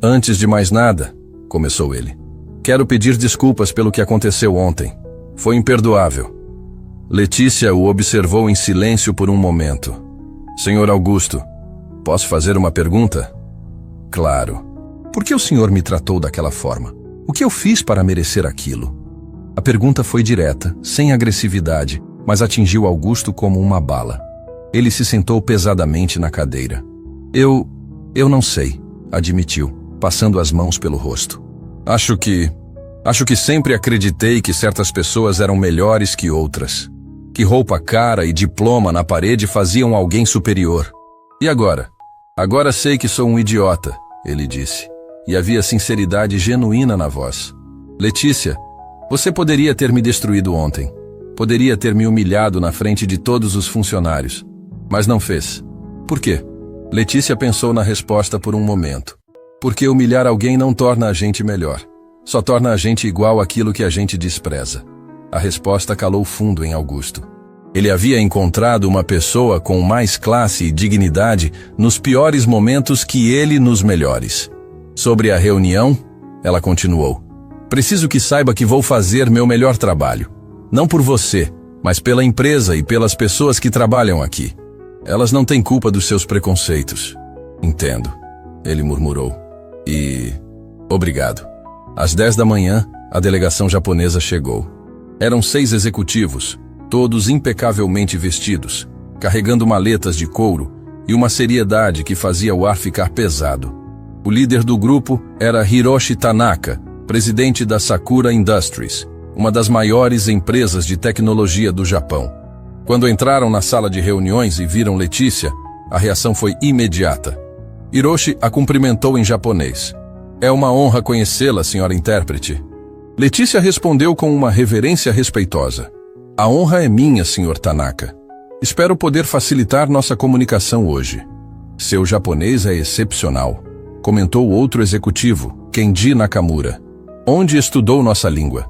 Speaker 1: "Antes de mais nada", começou ele, "quero pedir desculpas pelo que aconteceu ontem. Foi imperdoável." Letícia o observou em silêncio por um momento. "Senhor Augusto, posso fazer uma pergunta?" "Claro. Por que o senhor me tratou daquela forma? O que eu fiz para merecer aquilo?" A pergunta foi direta, sem agressividade, mas atingiu Augusto como uma bala. Ele se sentou pesadamente na cadeira. Eu não sei", admitiu, passando as mãos pelo rosto. Acho que sempre acreditei que certas pessoas eram melhores que outras. Que roupa cara e diploma na parede faziam alguém superior. E agora? Agora sei que sou um idiota", ele disse. e havia sinceridade genuína na voz. Letícia, você poderia ter me destruído ontem. Poderia ter me humilhado na frente de todos os funcionários. Mas não fez. Por quê? Letícia pensou na resposta por um momento. Porque humilhar alguém não torna a gente melhor. Só torna a gente igual àquilo que a gente despreza. A resposta calou fundo em Augusto. Ele havia encontrado uma pessoa com mais classe e dignidade nos piores momentos que ele nos melhores. Sobre a reunião, ela continuou. Preciso que saiba que vou fazer meu melhor trabalho. Não por você, mas pela empresa e pelas pessoas que trabalham aqui. Elas não têm culpa dos seus preconceitos. Entendo, ele murmurou. Obrigado. Às 10 da manhã, a delegação japonesa chegou. Eram 6 executivos, todos impecavelmente vestidos, carregando maletas de couro e uma seriedade que fazia o ar ficar pesado. O líder do grupo era Hiroshi Tanaka, presidente da Sakura Industries, uma das maiores empresas de tecnologia do Japão. Quando entraram na sala de reuniões e viram Letícia, a reação foi imediata. Hiroshi a cumprimentou em japonês. É uma honra conhecê-la, senhora intérprete. Letícia respondeu com uma reverência respeitosa. A honra é minha, senhor Tanaka. Espero poder facilitar nossa comunicação hoje. Seu japonês é excepcional, comentou outro executivo, Kenji Nakamura. Onde estudou nossa língua?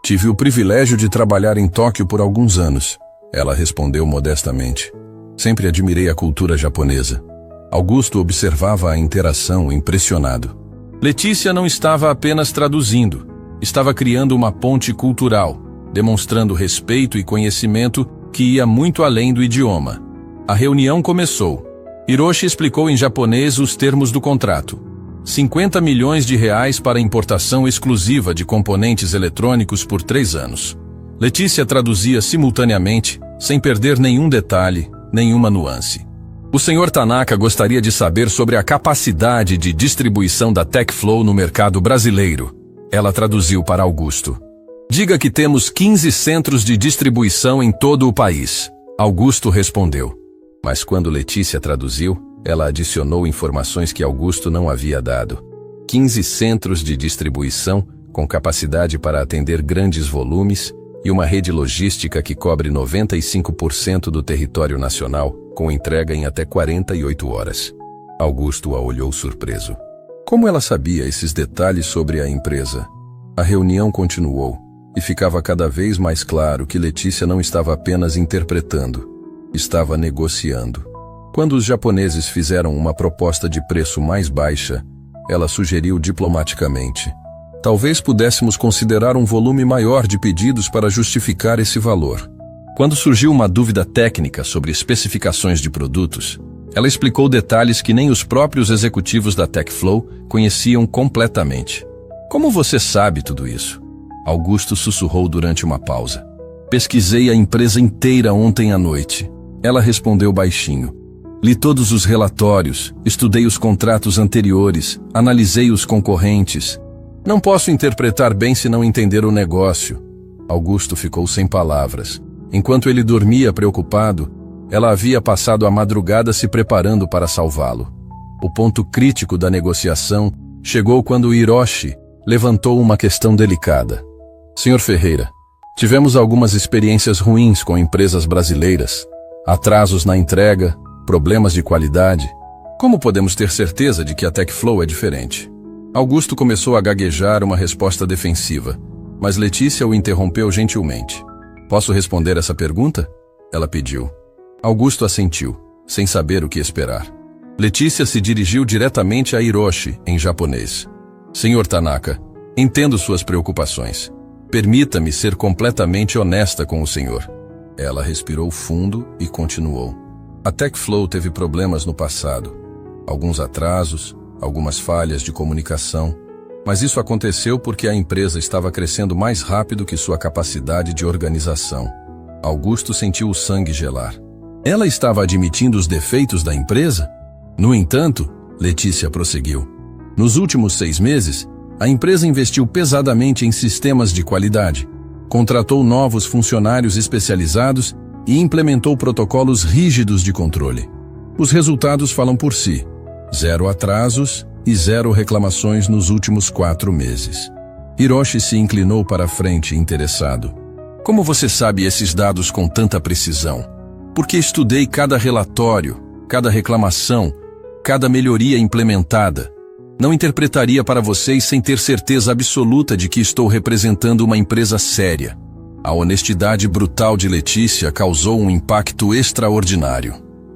Speaker 1: Tive o privilégio de trabalhar em Tóquio por alguns anos. Ela respondeu modestamente. Sempre admirei a cultura japonesa. Augusto observava a interação impressionado. Letícia não estava apenas traduzindo. Estava criando uma ponte cultural, demonstrando respeito e conhecimento que ia muito além do idioma. A reunião começou. Hiroshi explicou em japonês os termos do contrato. 50 milhões de reais para importação exclusiva de componentes eletrônicos por 3 anos. Letícia traduzia simultaneamente, sem perder nenhum detalhe, nenhuma nuance. O Sr. Tanaka gostaria de saber sobre a capacidade de distribuição da TechFlow no mercado brasileiro. Ela traduziu para Augusto. Diga que temos 15 centros de distribuição em todo o país. Augusto respondeu. Mas quando Letícia traduziu, ela adicionou informações que Augusto não havia dado. 15 centros de distribuição com capacidade para atender grandes volumes e uma rede logística que cobre 95% do território nacional, com entrega em até 48 horas. Augusto a olhou surpreso. Como ela sabia esses detalhes sobre a empresa? A reunião continuou, e ficava cada vez mais claro que Letícia não estava apenas interpretando, estava negociando. Quando os japoneses fizeram uma proposta de preço mais baixa, ela sugeriu diplomaticamente. Talvez pudéssemos considerar um volume maior de pedidos para justificar esse valor. Quando surgiu uma dúvida técnica sobre especificações de produtos, ela explicou detalhes que nem os próprios executivos da TechFlow conheciam completamente. Como você sabe tudo isso? Augusto sussurrou durante uma pausa. Pesquisei a empresa inteira ontem à noite. Ela respondeu baixinho. Li todos os relatórios, estudei os contratos anteriores, analisei os concorrentes. Não posso interpretar bem se não entender o negócio. Augusto ficou sem palavras. Enquanto ele dormia preocupado, ela havia passado a madrugada se preparando para salvá-lo. O ponto crítico da negociação chegou quando Hiroshi levantou uma questão delicada. Sr. Ferreira, tivemos algumas experiências ruins com empresas brasileiras, atrasos na entrega, problemas de qualidade. Como podemos ter certeza de que a TechFlow é diferente? Augusto começou a gaguejar uma resposta defensiva, mas Letícia o interrompeu gentilmente. Posso responder essa pergunta? Ela pediu. Augusto assentiu, sem saber o que esperar. Letícia se dirigiu diretamente a Hiroshi, em japonês. Senhor Tanaka, entendo suas preocupações. Permita-me ser completamente honesta com o senhor. Ela respirou fundo e continuou. A TechFlow teve problemas no passado. Alguns atrasos, algumas falhas de comunicação. Mas isso aconteceu porque a empresa estava crescendo mais rápido que sua capacidade de organização. Augusto sentiu o sangue gelar. Ela estava admitindo os defeitos da empresa? No entanto, Letícia prosseguiu. Nos últimos 6 meses, a empresa investiu pesadamente em sistemas de qualidade, contratou novos funcionários especializados e implementou protocolos rígidos de controle. Os resultados falam por si. 0 atrasos e 0 reclamações nos últimos 4 meses. Hiroshi se inclinou para a frente, interessado. Como você sabe esses dados com tanta precisão? Porque estudei cada relatório, cada reclamação, cada melhoria implementada. Não interpretaria para vocês sem ter certeza absoluta de que estou representando uma empresa séria. A honestidade brutal de Letícia causou um impacto extraordinário.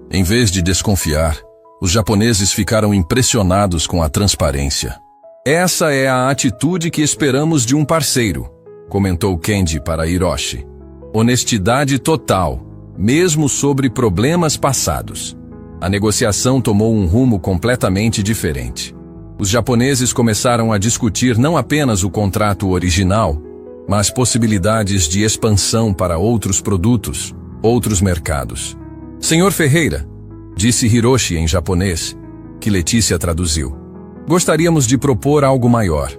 Speaker 1: Em vez de desconfiar, os japoneses ficaram impressionados com a transparência. Essa é a atitude que esperamos de um parceiro, comentou Kendi para Hiroshi. Honestidade total, mesmo sobre problemas passados. A negociação tomou um rumo completamente diferente. Os japoneses começaram a discutir não apenas o contrato original, mas possibilidades de expansão para outros produtos, outros mercados. Senhor Ferreira, disse Hiroshi em japonês, que Letícia traduziu. Gostaríamos de propor algo maior.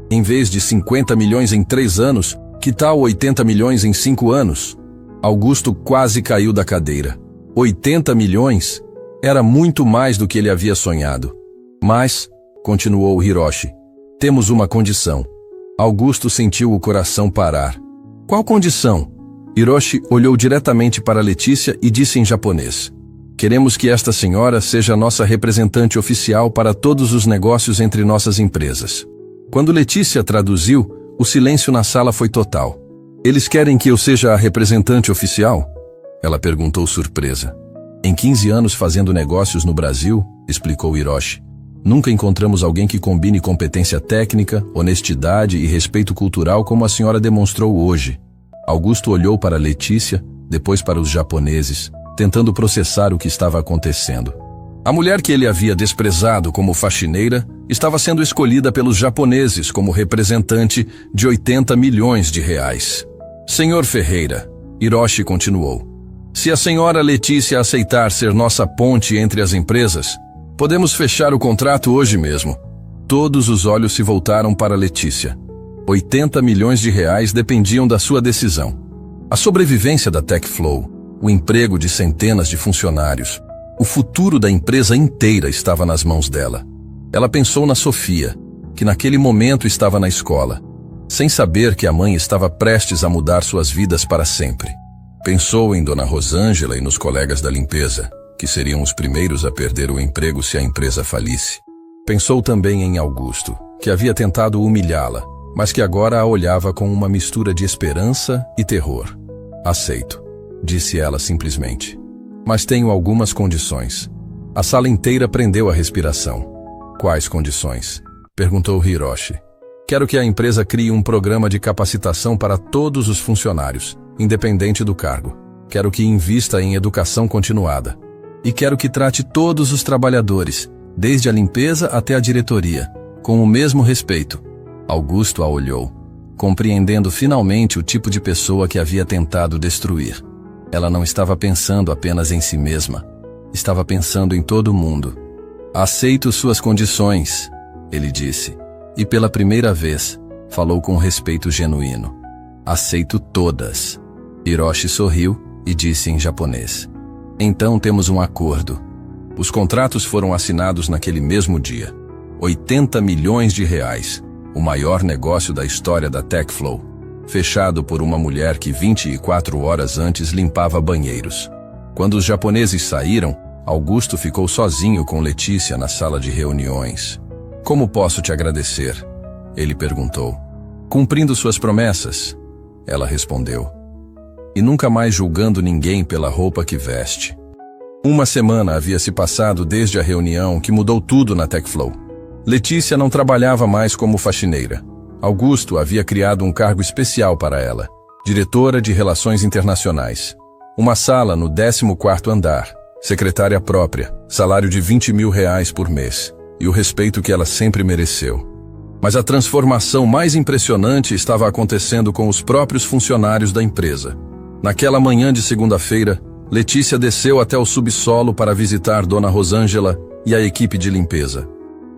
Speaker 1: Em vez de 50 milhões em 3 anos, que tal 80 milhões em 5 anos? Augusto quase caiu da cadeira. 80 milhões? Era muito mais do que ele havia sonhado. Mas, continuou Hiroshi, temos uma condição. Augusto sentiu o coração parar. Qual condição? Hiroshi olhou diretamente para Letícia e disse em japonês. Queremos que esta senhora seja nossa representante oficial para todos os negócios entre nossas empresas. Quando Letícia traduziu, o silêncio na sala foi total. Eles querem que eu seja a representante oficial? Ela perguntou surpresa. Em 15 anos fazendo negócios no Brasil, explicou Hiroshi, nunca encontramos alguém que combine competência técnica, honestidade e respeito cultural como a senhora demonstrou hoje. Augusto olhou para Letícia, depois para os japoneses, tentando processar o que estava acontecendo. A mulher que ele havia desprezado como faxineira estava sendo escolhida pelos japoneses como representante de 80 milhões de reais. Senhor Ferreira, Hiroshi continuou, se a senhora Letícia aceitar ser nossa ponte entre as empresas, podemos fechar o contrato hoje mesmo. Todos os olhos se voltaram para Letícia. 80 milhões de reais dependiam da sua decisão. A sobrevivência da TechFlow, o emprego de centenas de funcionários, o futuro da empresa inteira estava nas mãos dela. Ela pensou na Sofia, que naquele momento estava na escola, sem saber que a mãe estava prestes a mudar suas vidas para sempre. Pensou em Dona Rosângela e nos colegas da limpeza, que seriam os primeiros a perder o emprego se a empresa falisse. Pensou também em Augusto, que havia tentado humilhá-la, mas que agora a olhava com uma mistura de esperança e terror. Aceito, disse ela simplesmente. Mas tenho algumas condições. A sala inteira prendeu a respiração. Quais condições? Perguntou Hiroshi. Quero que a empresa crie um programa de capacitação para todos os funcionários, independente do cargo. Quero que invista em educação continuada. E quero que trate todos os trabalhadores, desde a limpeza até a diretoria, com o mesmo respeito. Augusto a olhou, compreendendo finalmente o tipo de pessoa que havia tentado destruir. Ela não estava pensando apenas em si mesma. Estava pensando em todo mundo. Aceito suas condições, ele disse. E pela primeira vez, falou com respeito genuíno. Aceito todas. Hiroshi sorriu e disse em japonês. Então temos um acordo. Os contratos foram assinados naquele mesmo dia. 80 milhões de reais, o maior negócio da história da TechFlow. Fechado por uma mulher que 24 horas antes limpava banheiros. Quando os japoneses saíram, Augusto ficou sozinho com Letícia na sala de reuniões. Como posso te agradecer? Ele perguntou. Cumprindo suas promessas, ela respondeu. E nunca mais julgando ninguém pela roupa que veste. Uma semana havia se passado desde a reunião que mudou tudo na TechFlow. Letícia não trabalhava mais como faxineira. Augusto havia criado um cargo especial para ela, diretora de Relações Internacionais. Uma sala no 14º andar, secretária própria, salário de 20 mil reais por mês, e o respeito que ela sempre mereceu. Mas a transformação mais impressionante estava acontecendo com os próprios funcionários da empresa. Naquela manhã de segunda-feira, Letícia desceu até o subsolo para visitar Dona Rosângela e a equipe de limpeza.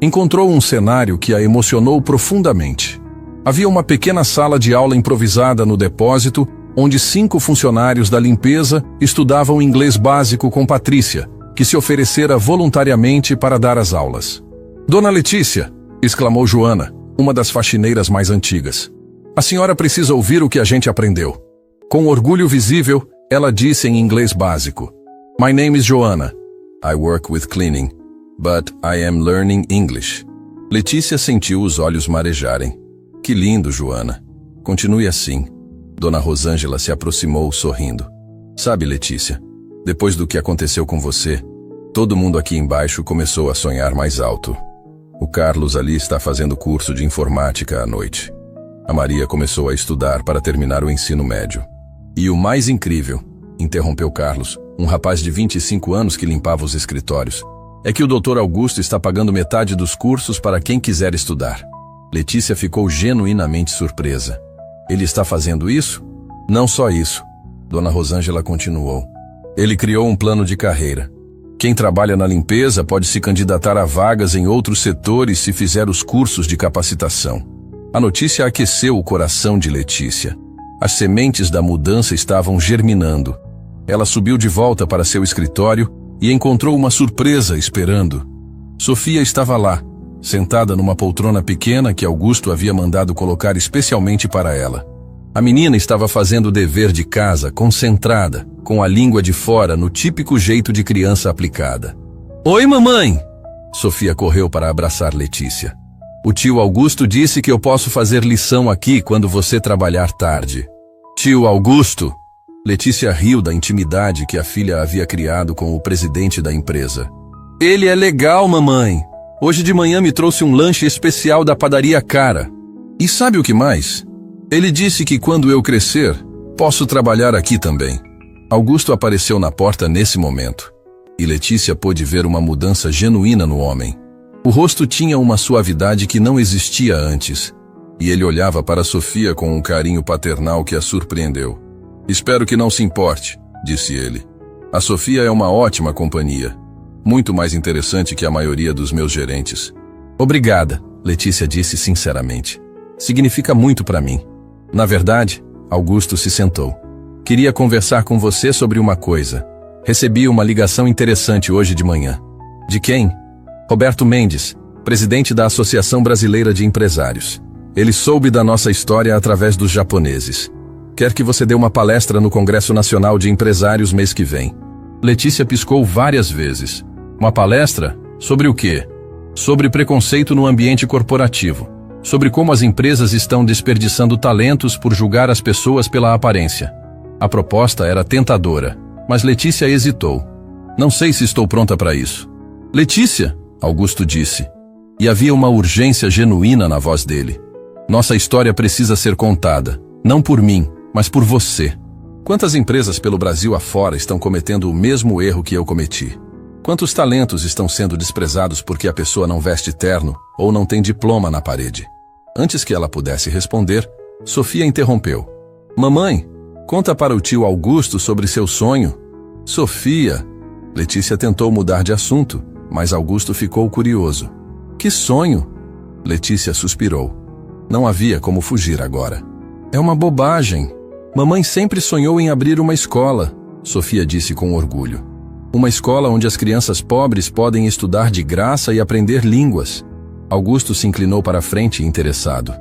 Speaker 1: Encontrou um cenário que a emocionou profundamente. Havia uma pequena sala de aula improvisada no depósito, onde 5 funcionários da limpeza estudavam inglês básico com Patrícia, que se oferecera voluntariamente para dar as aulas. Dona Letícia, exclamou Joana, uma das faxineiras mais antigas. A senhora precisa ouvir o que a gente aprendeu. Com orgulho visível, ela disse em inglês básico. My name is Joanna. I work with cleaning, but I am learning English. Letícia sentiu os olhos marejarem. Que lindo, Joana. Continue assim. Dona Rosângela se aproximou sorrindo. Sabe, Letícia, depois do que aconteceu com você, todo mundo aqui embaixo começou a sonhar mais alto. O Carlos ali está fazendo curso de informática à noite. A Maria começou a estudar para terminar o ensino médio. E o mais incrível, interrompeu Carlos, um rapaz de 25 anos que limpava os escritórios, é que o Dr. Augusto está pagando metade dos cursos para quem quiser estudar. Letícia ficou genuinamente surpresa. Ele está fazendo isso? Não só isso. Dona Rosângela continuou. Ele criou um plano de carreira. Quem trabalha na limpeza pode se candidatar a vagas em outros setores se fizer os cursos de capacitação. A notícia aqueceu o coração de Letícia. As sementes da mudança estavam germinando. Ela subiu de volta para seu escritório e encontrou uma surpresa esperando. Sofia estava lá, sentada numa poltrona pequena que Augusto havia mandado colocar especialmente para ela. A menina estava fazendo o dever de casa, concentrada, com a língua de fora no típico jeito de criança aplicada. Oi, mamãe! Sofia correu para abraçar Letícia. O tio Augusto disse que eu posso fazer lição aqui quando você trabalhar tarde. Tio Augusto? Letícia riu da intimidade que a filha havia criado com o presidente da empresa. Ele é legal, mamãe. Hoje de manhã me trouxe um lanche especial da padaria Cara. E sabe o que mais? Ele disse que quando eu crescer, posso trabalhar aqui também. Augusto apareceu na porta nesse momento. E Letícia pôde ver uma mudança genuína no homem. O rosto tinha uma suavidade que não existia antes. E ele olhava para Sofia com um carinho paternal que a surpreendeu. Espero que não se importe, disse ele. A Sofia é uma ótima companhia. Muito mais interessante que a maioria dos meus gerentes. Obrigada, Letícia disse sinceramente. Significa muito para mim. Na verdade, Augusto se sentou. Queria conversar com você sobre uma coisa. Recebi uma ligação interessante hoje de manhã. De quem? Roberto Mendes, presidente da Associação Brasileira de Empresários. Ele soube da nossa história através dos japoneses. Quer que você dê uma palestra no Congresso Nacional de Empresários mês que vem. Letícia piscou várias vezes. Uma palestra? Sobre o quê? Sobre preconceito no ambiente corporativo. Sobre como as empresas estão desperdiçando talentos por julgar as pessoas pela aparência. A proposta era tentadora, mas Letícia hesitou. Não sei se estou pronta para isso. Letícia, Augusto disse. E havia uma urgência genuína na voz dele. Nossa história precisa ser contada, não por mim, mas por você. Quantas empresas pelo Brasil afora estão cometendo o mesmo erro que eu cometi? Quantos talentos estão sendo desprezados porque a pessoa não veste terno ou não tem diploma na parede? Antes que ela pudesse responder, Sofia interrompeu. Mamãe, conta para o tio Augusto sobre seu sonho. Sofia. Letícia tentou mudar de assunto, mas Augusto ficou curioso. Que sonho? Letícia suspirou. Não havia como fugir agora. É uma bobagem. Mamãe sempre sonhou em abrir uma escola, Sofia disse com orgulho. Uma escola onde as crianças pobres podem estudar de graça e aprender línguas. Augusto se inclinou para a frente interessado.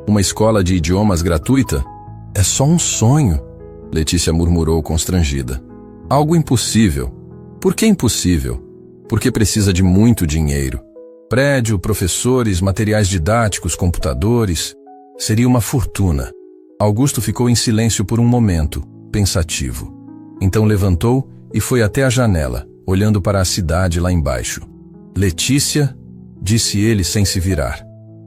Speaker 1: Uma escola de idiomas gratuita? É só um sonho, Letícia murmurou constrangida. Algo impossível. Por que impossível? Porque precisa de muito dinheiro. Prédio, professores, materiais didáticos, computadores. Seria uma fortuna. Augusto ficou em silêncio por um momento, pensativo. Então levantou e foi até a janela, olhando para a cidade lá embaixo. Letícia, disse ele sem se virar.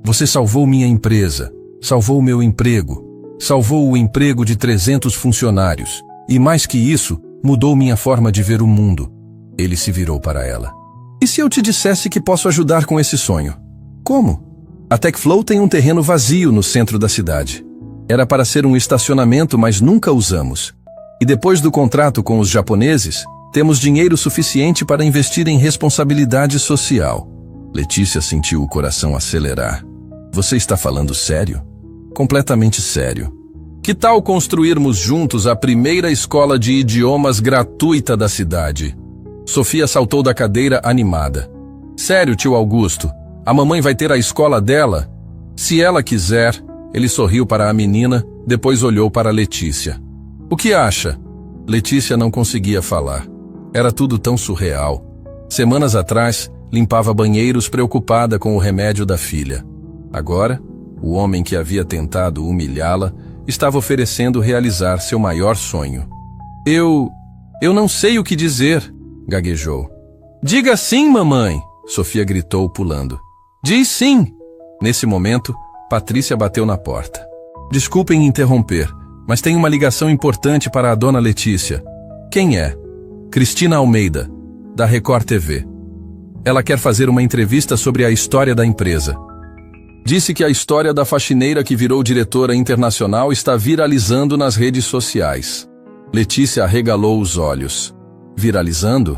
Speaker 1: Você salvou minha empresa, salvou meu emprego, salvou o emprego de 300 funcionários. E mais que isso, mudou minha forma de ver o mundo. Ele se virou para ela. E se eu te dissesse que posso ajudar com esse sonho? Como? A Techflow tem um terreno vazio no centro da cidade. Era para ser um estacionamento, mas nunca usamos. E depois do contrato com os japoneses, temos dinheiro suficiente para investir em responsabilidade social. Letícia sentiu o coração acelerar. Você está falando sério? Completamente sério. Que tal construirmos juntos a primeira escola de idiomas gratuita da cidade? Sofia saltou da cadeira animada. Sério, tio Augusto, A mamãe vai ter a escola dela. Se ela quiser. Ele sorriu para a menina, depois olhou para Letícia. O que acha? Letícia não conseguia falar. Era tudo tão surreal. Semanas atrás, limpava banheiros preocupada com o remédio da filha. Agora, o homem que havia tentado humilhá-la estava oferecendo realizar seu maior sonho. Eu não sei o que dizer, gaguejou. Diga sim, mamãe, Sofia gritou pulando. Diz sim. Nesse momento, Patrícia bateu na porta. Desculpem interromper, mas tem uma ligação importante para a dona Letícia. Quem é? Cristina Almeida, da Record TV. Ela quer fazer uma entrevista sobre a história da empresa. Disse que a história da faxineira que virou diretora internacional está viralizando nas redes sociais. Letícia arregalou os olhos. Viralizando?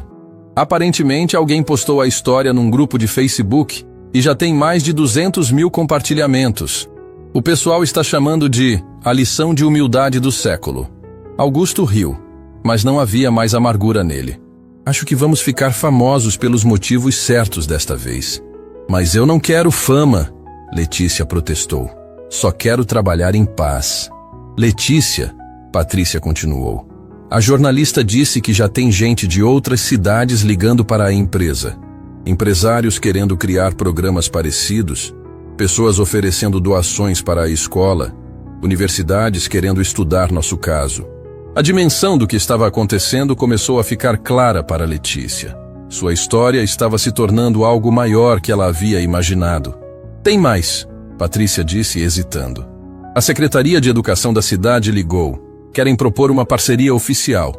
Speaker 1: Aparentemente alguém postou a história num grupo de Facebook e já tem mais de 200 mil compartilhamentos. O pessoal está chamando de a lição de humildade do século. Augusto riu, mas não havia mais amargura nele. Acho que vamos ficar famosos pelos motivos certos desta vez. Mas eu não quero fama, Letícia protestou. Só quero trabalhar em paz. Letícia, Patrícia continuou. A jornalista disse que já tem gente de outras cidades ligando para a empresa. Empresários querendo criar programas parecidos, pessoas oferecendo doações para a escola, universidades querendo estudar nosso caso. A dimensão do que estava acontecendo começou a ficar clara para Letícia. Sua história estava se tornando algo maior que ela havia imaginado. Tem mais, Patrícia disse hesitando. A Secretaria de Educação da cidade ligou. Querem propor uma parceria oficial.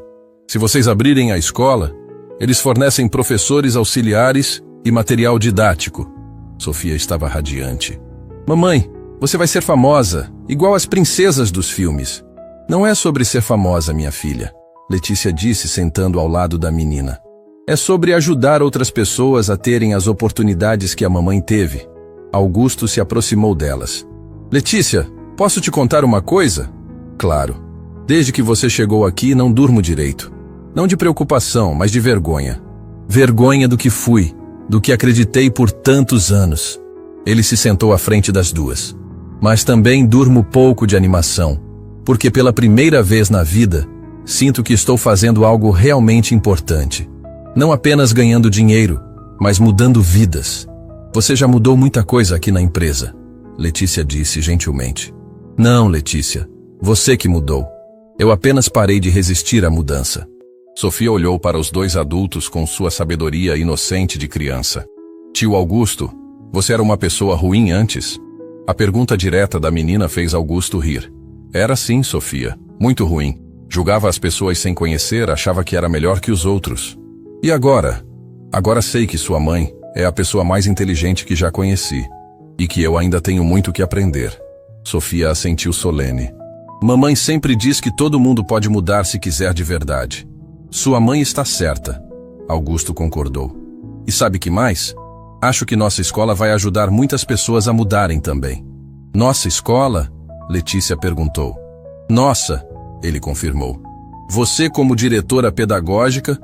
Speaker 1: Se vocês abrirem a escola, eles fornecem professores auxiliares e material didático. Sofia estava radiante. Mamãe, você vai ser famosa, igual as princesas dos filmes. Não é sobre ser famosa, minha filha, Letícia disse sentando ao lado da menina. É sobre ajudar outras pessoas a terem as oportunidades que a mamãe teve. Augusto se aproximou delas. Letícia, posso te contar uma coisa? Claro. Desde que você chegou aqui, não durmo direito. Não de preocupação, mas de vergonha. Vergonha do que fui, do que acreditei por tantos anos. Ele se sentou à frente das duas. Mas também durmo pouco de animação, porque pela primeira vez na vida, sinto que estou fazendo algo realmente importante. Não apenas ganhando dinheiro, mas mudando vidas. Você já mudou muita coisa aqui na empresa, Letícia disse gentilmente. Não, Letícia, você que mudou. Eu apenas parei de resistir à mudança. Sofia olhou para os dois adultos com sua sabedoria inocente de criança. Tio Augusto, você era uma pessoa ruim antes? A pergunta direta da menina fez Augusto rir. Era sim, Sofia, muito ruim. Julgava as pessoas sem conhecer, achava que era melhor que os outros. E agora? Agora sei que sua mãe é a pessoa mais inteligente que já conheci. E que eu ainda tenho muito que aprender. Sofia assentiu solene. Mamãe sempre diz que todo mundo pode mudar se quiser de verdade. Sua mãe está certa, Augusto concordou. E sabe que mais? Acho que nossa escola vai ajudar muitas pessoas a mudarem também. Nossa escola? Letícia perguntou. Nossa, ele confirmou. Você como diretora pedagógica,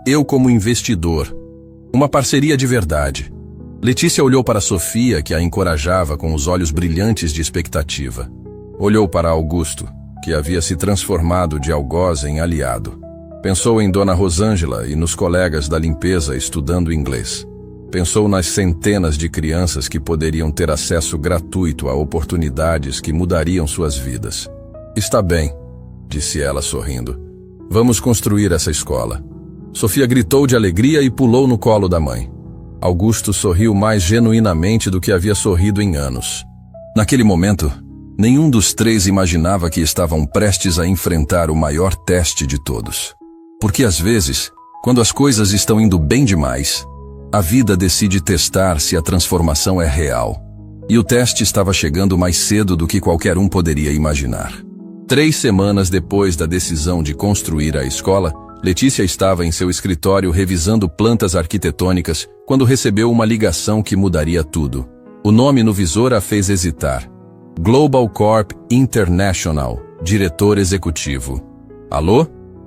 Speaker 1: eu como investidor. Uma parceria de verdade. Letícia olhou para Sofia, que a encorajava com os olhos brilhantes de expectativa. Olhou para Augusto, que havia se transformado de algoz em aliado. Pensou em Dona Rosângela e nos colegas da limpeza estudando inglês. Pensou nas centenas de crianças que poderiam ter acesso gratuito a oportunidades que mudariam suas vidas. Está bem, disse ela sorrindo. Vamos construir essa escola. Sofia gritou de alegria e pulou no colo da mãe. Augusto sorriu mais genuinamente do que havia sorrido em anos. Naquele momento, nenhum dos três imaginava que estavam prestes a enfrentar o maior teste de todos. Porque às vezes, quando as coisas estão indo bem demais, a vida decide testar se a transformação é real. E o teste estava chegando mais cedo do que qualquer um poderia imaginar. 3 semanas depois da decisão de construir a escola, Letícia estava em seu escritório revisando plantas arquitetônicas quando recebeu uma ligação que mudaria tudo. O nome no visor a fez hesitar. Global Corp International, diretor executivo. Alô?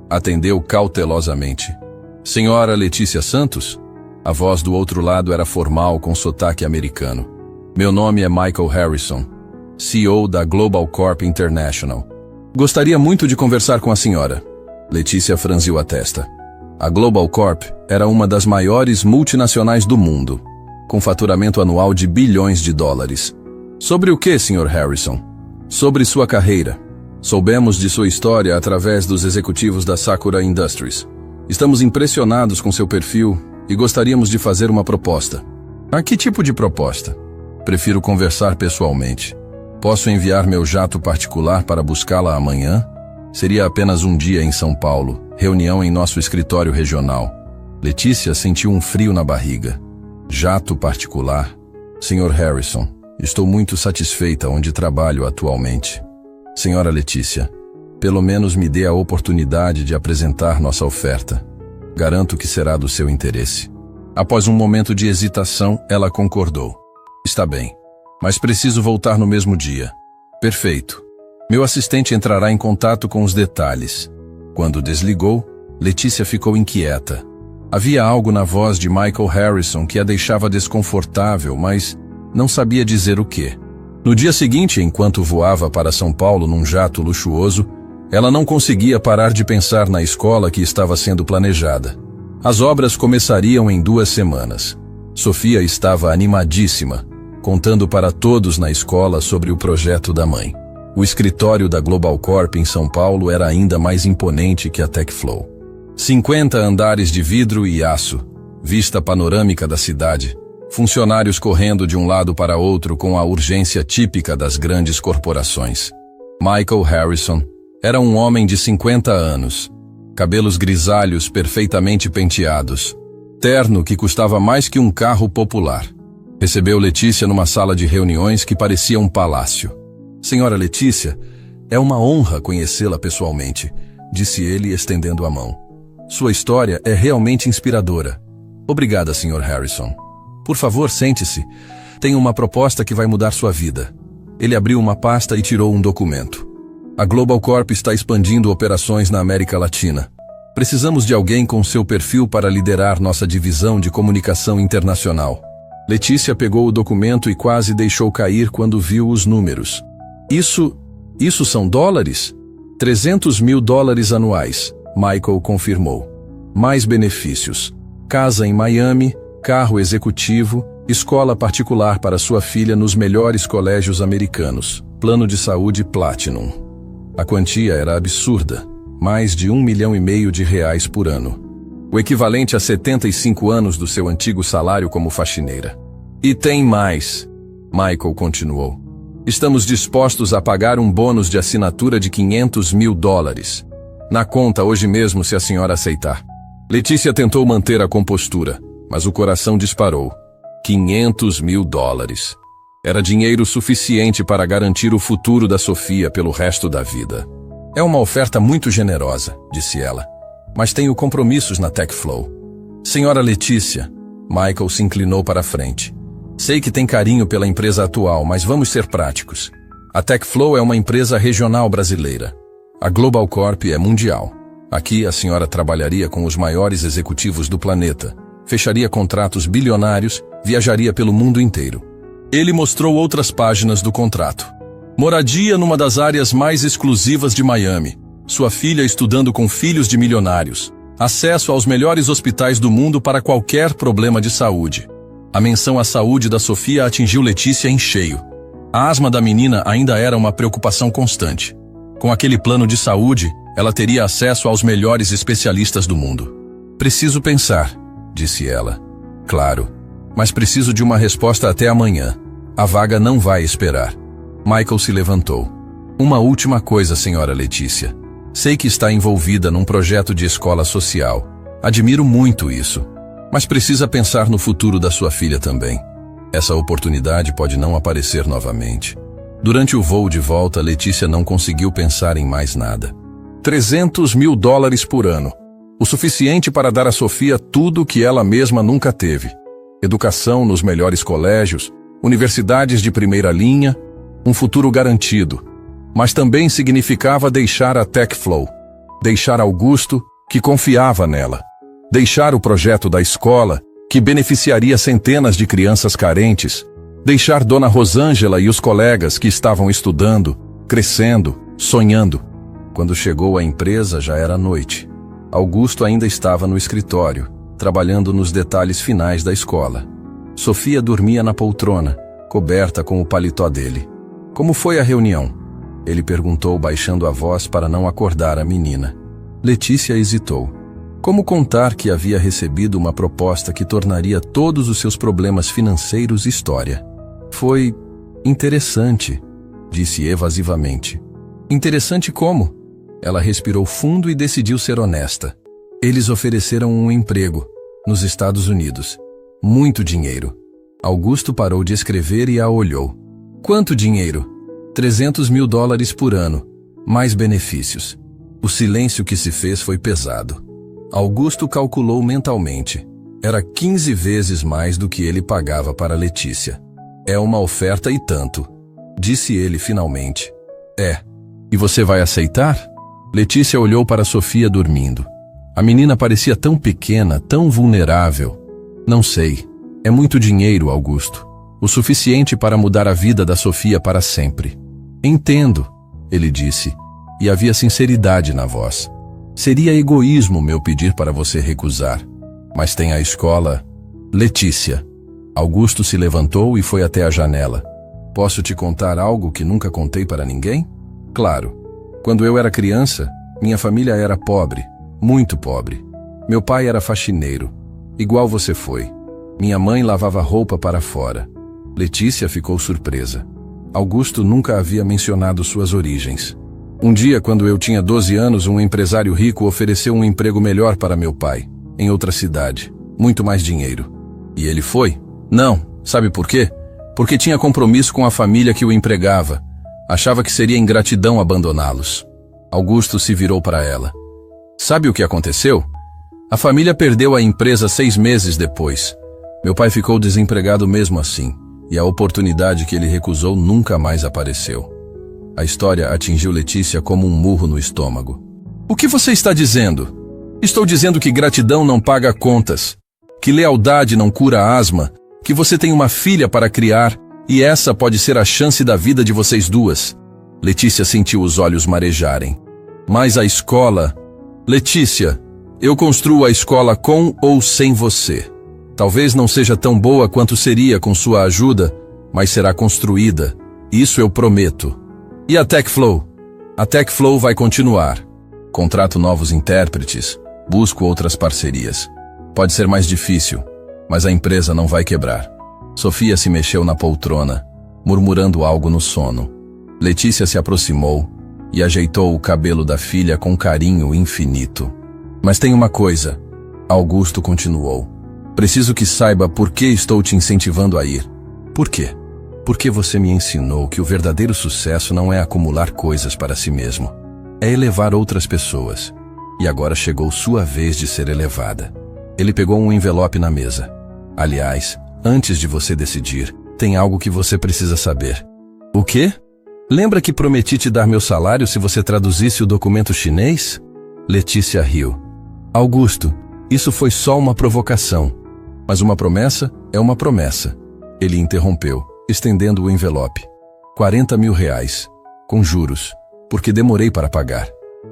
Speaker 1: Atendeu cautelosamente. Senhora Letícia Santos? A voz do outro lado era formal, com sotaque americano. Meu nome é Michael Harrison, CEO da Global Corp International. Gostaria muito de conversar com a senhora. Letícia franziu a testa. A Global Corp era uma das maiores multinacionais do mundo, com faturamento anual de bilhões de dólares. Sobre o que, Sr. Harrison? Sobre sua carreira. Soubemos de sua história através dos executivos da Sakura Industries. Estamos impressionados com seu perfil e gostaríamos de fazer uma proposta. A que tipo de proposta? Prefiro conversar pessoalmente. Posso enviar meu jato particular para buscá-la amanhã? Seria apenas um dia em São Paulo, reunião em nosso escritório regional. Letícia sentiu um frio na barriga. Jato particular? Sr. Harrison, estou muito satisfeita onde trabalho atualmente. Senhora Letícia, pelo menos me dê a oportunidade de apresentar nossa oferta. Garanto que será do seu interesse. Após um momento de hesitação, ela concordou. Está bem, mas preciso voltar no mesmo dia. Perfeito. Meu assistente entrará em contato com os detalhes. Quando desligou, Letícia ficou inquieta. Havia algo na voz de Michael Harrison que a deixava desconfortável, mas não sabia dizer o quê. No dia seguinte, enquanto voava para São Paulo num jato luxuoso, ela não conseguia parar de pensar na escola que estava sendo planejada. As obras começariam em 2 semanas. Sofia estava animadíssima, contando para todos na escola sobre o projeto da mãe. O escritório da Global Corp em São Paulo era ainda mais imponente que a TechFlow. 50 andares de vidro e aço, vista panorâmica da cidade, funcionários correndo de um lado para outro com a urgência típica das grandes corporações. Michael Harrison era um homem de 50 anos, cabelos grisalhos perfeitamente penteados, terno que custava mais que um carro popular. Recebeu Letícia numa sala de reuniões que parecia um palácio. Senhora Letícia, é uma honra conhecê-la pessoalmente, disse ele estendendo a mão. Sua história é realmente inspiradora. Obrigada, Sr. Harrison. Por favor, sente-se. Tenho uma proposta que vai mudar sua vida. Ele abriu uma pasta e tirou um documento. A Global Corp está expandindo operações na América Latina. Precisamos de alguém com seu perfil para liderar nossa divisão de comunicação internacional. Letícia pegou o documento e quase deixou cair quando viu os números. Isso são dólares? 300 mil dólares anuais, Michael confirmou. Mais benefícios. Casa em Miami, carro executivo, escola particular para sua filha nos melhores colégios americanos, plano de saúde Platinum. A quantia era absurda, mais de R$1,5 milhão por ano. O equivalente a 75 anos do seu antigo salário como faxineira. E tem mais, Michael continuou. Estamos dispostos a pagar um bônus de assinatura de 500 mil dólares. Na conta hoje mesmo, se a senhora aceitar. Letícia tentou manter a compostura, mas o coração disparou. 500 mil dólares. Era dinheiro suficiente para garantir o futuro da Sofia pelo resto da vida. É uma oferta muito generosa, disse ela. Mas tenho compromissos na TechFlow. Senhora Letícia, Michael se inclinou para a frente. Sei que tem carinho pela empresa atual, mas vamos ser práticos. A TechFlow é uma empresa regional brasileira. A Global Corp é mundial. Aqui a senhora trabalharia com os maiores executivos do planeta, fecharia contratos bilionários, viajaria pelo mundo inteiro. Ele mostrou outras páginas do contrato. Moradia numa das áreas mais exclusivas de Miami. Sua filha estudando com filhos de milionários. Acesso aos melhores hospitais do mundo para qualquer problema de saúde. A menção à saúde da Sofia atingiu Letícia em cheio. A asma da menina ainda era uma preocupação constante. Com aquele plano de saúde, ela teria acesso aos melhores especialistas do mundo. Preciso pensar, disse ela. Claro, mas preciso de uma resposta até amanhã. A vaga não vai esperar. Michael se levantou. Uma última coisa, senhora Letícia. Sei que está envolvida num projeto de escola social. Admiro muito isso. Mas precisa pensar no futuro da sua filha também. Essa oportunidade pode não aparecer novamente. Durante o voo de volta, Letícia não conseguiu pensar em mais nada. 300 mil dólares por ano. O suficiente para dar a Sofia tudo o que ela mesma nunca teve. Educação nos melhores colégios, universidades de primeira linha, um futuro garantido. Mas também significava deixar a TechFlow. Deixar Augusto, que confiava nela. Deixar o projeto da escola, que beneficiaria centenas de crianças carentes, deixar Dona Rosângela e os colegas que estavam estudando, crescendo, sonhando. Quando chegou à empresa já era noite. Augusto ainda estava no escritório, trabalhando nos detalhes finais da escola. Sofia dormia na poltrona, coberta com o paletó dele. Como foi a reunião? Ele perguntou baixando a voz para não acordar a menina. Letícia hesitou. Como contar que havia recebido uma proposta que tornaria todos os seus problemas financeiros história? Foi interessante, disse evasivamente. Interessante como? Ela respirou fundo e decidiu ser honesta. Eles ofereceram um emprego, nos Estados Unidos. Muito dinheiro. Augusto parou de escrever e a olhou. Quanto dinheiro? $300.000 por ano, mais benefícios. O silêncio que se fez foi pesado. Augusto calculou mentalmente. Era 15 vezes mais do que ele pagava para Letícia. É uma oferta e tanto, disse ele finalmente. É. E você vai aceitar? Letícia olhou para Sofia dormindo. A menina parecia tão pequena, tão vulnerável. Não sei. É muito dinheiro, Augusto. O suficiente para mudar a vida da Sofia para sempre. Entendo, ele disse, e havia sinceridade na voz. Seria egoísmo meu pedir para você recusar. Mas tem a escola... Letícia. Augusto se levantou e foi até a janela. Posso te contar algo que nunca contei para ninguém? Claro. Quando eu era criança, minha família era pobre, muito pobre. Meu pai era faxineiro, igual você foi. Minha mãe lavava roupa para fora. Letícia ficou surpresa. Augusto nunca havia mencionado suas origens. Um dia, quando eu tinha 12 anos, um empresário rico ofereceu um emprego melhor para meu pai, em outra cidade, muito mais dinheiro. E ele foi? Não, sabe por quê? Porque tinha compromisso com a família que o empregava. Achava que seria ingratidão abandoná-los. Augusto se virou para ela. Sabe o que aconteceu? A família perdeu a empresa 6 meses depois. Meu pai ficou desempregado mesmo assim, e a oportunidade que ele recusou nunca mais apareceu. A história atingiu Letícia como um murro no estômago. O que você está dizendo? Estou dizendo que gratidão não paga contas, que lealdade não cura asma, que você tem uma filha para criar e essa pode ser a chance da vida de vocês duas. Letícia sentiu os olhos marejarem. Mas a escola... Letícia, eu construo a escola com ou sem você. Talvez não seja tão boa quanto seria com sua ajuda, mas será construída. Isso eu prometo. E a TechFlow? A TechFlow vai continuar. Contrato novos intérpretes, busco outras parcerias. Pode ser mais difícil, mas a empresa não vai quebrar. Sofia se mexeu na poltrona, murmurando algo no sono. Letícia se aproximou e ajeitou o cabelo da filha com carinho infinito. Mas tem uma coisa, Augusto continuou. Preciso que saiba por que estou te incentivando a ir. Por quê? Porque você me ensinou que o verdadeiro sucesso não é acumular coisas para si mesmo. É elevar outras pessoas. E agora chegou sua vez de ser elevada. Ele pegou um envelope na mesa. Aliás, antes de você decidir, tem algo que você precisa saber. O quê? Lembra que prometi te dar meu salário se você traduzisse o documento chinês? Letícia riu. Augusto, isso foi só uma provocação. Mas uma promessa é uma promessa. Ele interrompeu, estendendo o envelope. R$40.000, com juros, porque demorei para pagar.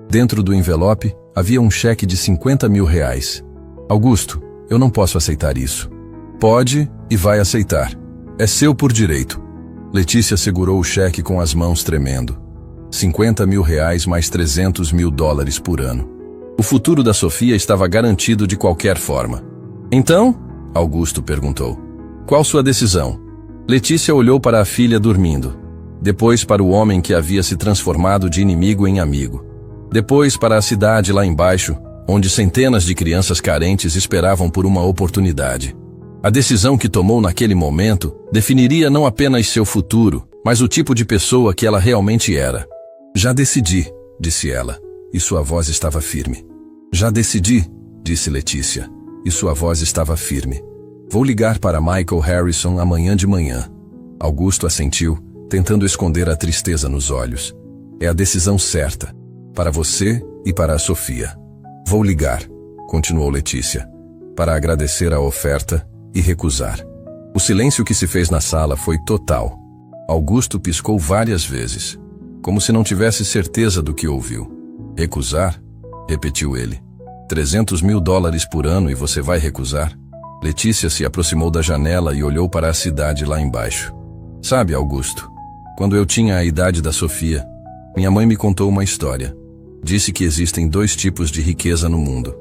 Speaker 1: Dentro do envelope havia um cheque de R$50.000. Augusto, eu não posso aceitar isso. Pode e vai aceitar. É seu por direito. Letícia segurou o cheque com as mãos tremendo. R$50.000 mais $300.000 por ano. O futuro da Sofia estava garantido de qualquer forma. Então? Augusto perguntou. Qual sua decisão? Letícia olhou para a filha dormindo. Depois para o homem que havia se transformado de inimigo em amigo. Depois para a cidade lá embaixo, onde centenas de crianças carentes esperavam por uma oportunidade. A decisão que tomou naquele momento definiria não apenas seu futuro, mas o tipo de pessoa que ela realmente era. Já decidi, disse ela, e sua voz estava firme. Já decidi, disse Letícia, e sua voz estava firme. Vou ligar para Michael Harrison amanhã de manhã. Augusto assentiu, tentando esconder a tristeza nos olhos. É a decisão certa, para você e para a Sofia. Vou ligar, continuou Letícia. para agradecer a oferta e recusar. O silêncio que se fez na sala foi total. Augusto piscou várias vezes, como se não tivesse certeza do que ouviu. Recusar? Repetiu ele. $300.000 por ano e você vai recusar? Letícia se aproximou da janela e olhou para a cidade lá embaixo. Sabe, Augusto, quando eu tinha a idade da Sofia, minha mãe me contou uma história. Disse que existem 2 tipos de riqueza no mundo: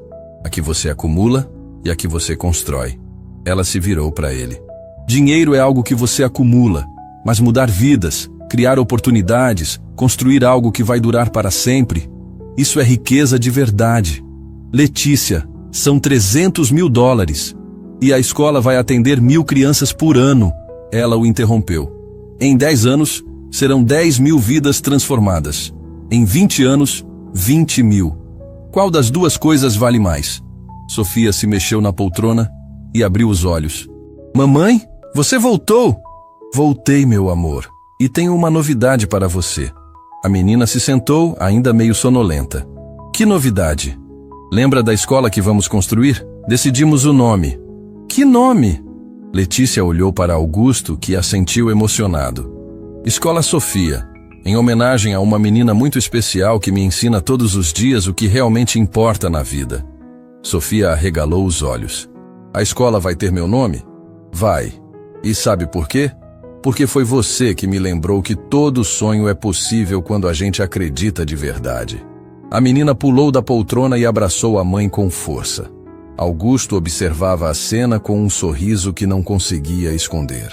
Speaker 1: a que você acumula e a que você constrói. Ela se virou para ele. Dinheiro é algo que você acumula, mas mudar vidas, criar oportunidades, construir algo que vai durar para sempre, isso é riqueza de verdade. Letícia, são $300.000. E a escola vai atender 1.000 crianças por ano. Ela o interrompeu. Em 10 anos, serão 10.000 vidas transformadas. Em 20 anos, 20.000. Qual das 2 coisas vale mais? Sofia se mexeu na poltrona e abriu os olhos. Mamãe, você voltou? Voltei, meu amor. E tenho uma novidade para você. A menina se sentou, ainda meio sonolenta. Que novidade? Lembra da escola que vamos construir? Decidimos o nome. Que nome? Letícia olhou para Augusto, que assentiu emocionado. Escola Sofia, em homenagem a uma menina muito especial que me ensina todos os dias o que realmente importa na vida. Sofia arregalou os olhos. A escola vai ter meu nome? Vai. E sabe por quê? Porque foi você que me lembrou que todo sonho é possível quando a gente acredita de verdade. A menina pulou da poltrona e abraçou a mãe com força. Augusto observava a cena com um sorriso que não conseguia esconder.